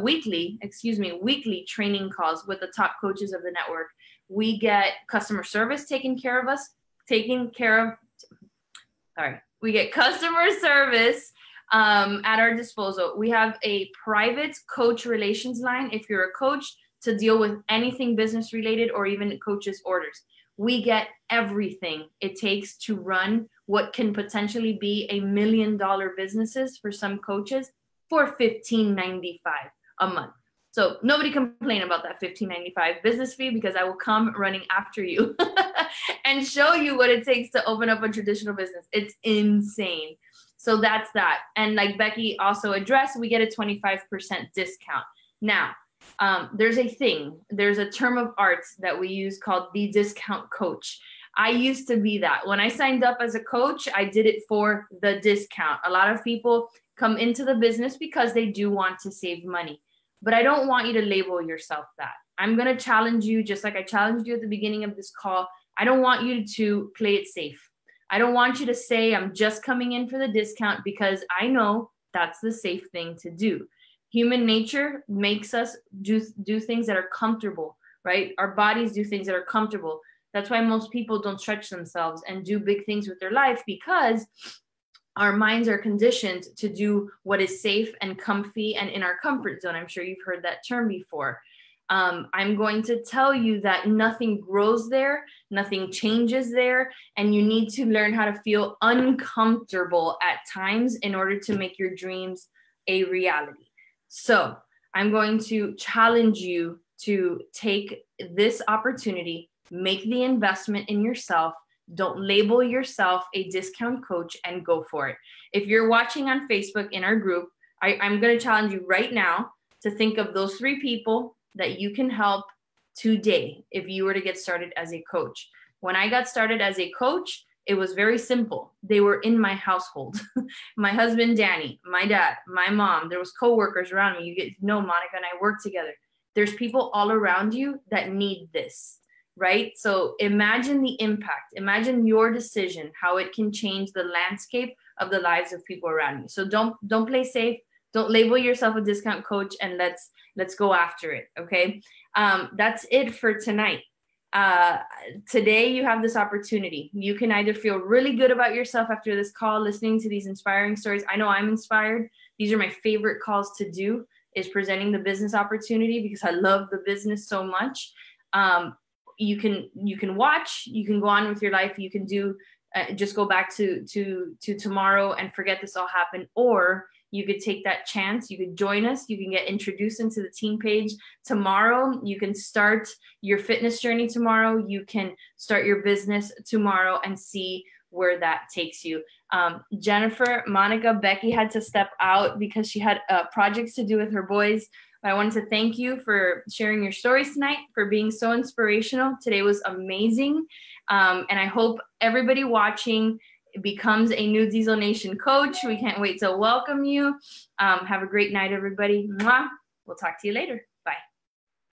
weekly training calls with the top coaches of the network. We get customer service taken care of. We get customer service at our disposal. We have a private coach relations line if you're a coach to deal with anything business related or even coaches' orders. We get everything it takes to run what can potentially be $1 million businesses for some coaches for $15.95 a month. So nobody complain about that $15.95 business fee, because I will come running after you and show you what it takes to open up a traditional business. It's insane. So that's that. And like Becky also addressed, we get a 25% discount. Now, there's a term of art that we use called the discount coach. I used to be that. When I signed up as a coach, I did it for the discount. A lot of people come into the business because they do want to save money. But I don't want you to label yourself that. I'm going to challenge you, just like I challenged you at the beginning of this call. I don't want you to play it safe. I don't want you to say, I'm just coming in for the discount, because I know that's the safe thing to do. Human nature makes us do things that are comfortable, right? Our bodies do things that are comfortable. That's why most people don't stretch themselves and do big things with their life, because our minds are conditioned to do what is safe and comfy and in our comfort zone. I'm sure you've heard that term before. I'm going to tell you that nothing grows there, nothing changes there, and you need to learn how to feel uncomfortable at times in order to make your dreams a reality. So I'm going to challenge you to take this opportunity, make the investment in yourself. Don't label yourself a discount coach, and go for it. If you're watching on Facebook in our group, I'm going to challenge you right now to think of those 3 people that you can help today if you were to get started as a coach. When I got started as a coach, it was very simple. They were in my household. My husband, Danny, my dad, my mom, there was coworkers around me. You get to know Monica and I work together. There's people all around you that need this, right? So imagine the impact. Imagine your decision, how it can change the landscape of the lives of people around you. So don't play safe. Don't label yourself a discount coach, and let's go after it. Okay. That's it for tonight. Today you have this opportunity. You can either feel really good about yourself after this call, listening to these inspiring stories. I know I'm inspired. These are my favorite calls to do, is presenting the business opportunity, because I love the business so much. You can watch, you can go on with your life. You can do, just go back to tomorrow and forget this all happened, or you could take that chance. You could join us. You can get introduced into the team page tomorrow. You can start your fitness journey tomorrow. You can start your business tomorrow and see where that takes you. Jennifer, Monica, Becky had to step out because she had projects to do with her boys. I wanted to thank you for sharing your stories tonight, for being so inspirational. Today was amazing. And I hope everybody watching becomes a new Diesel Nation coach. We can't wait to welcome you. Have a great night, everybody. Mwah. We'll talk to you later.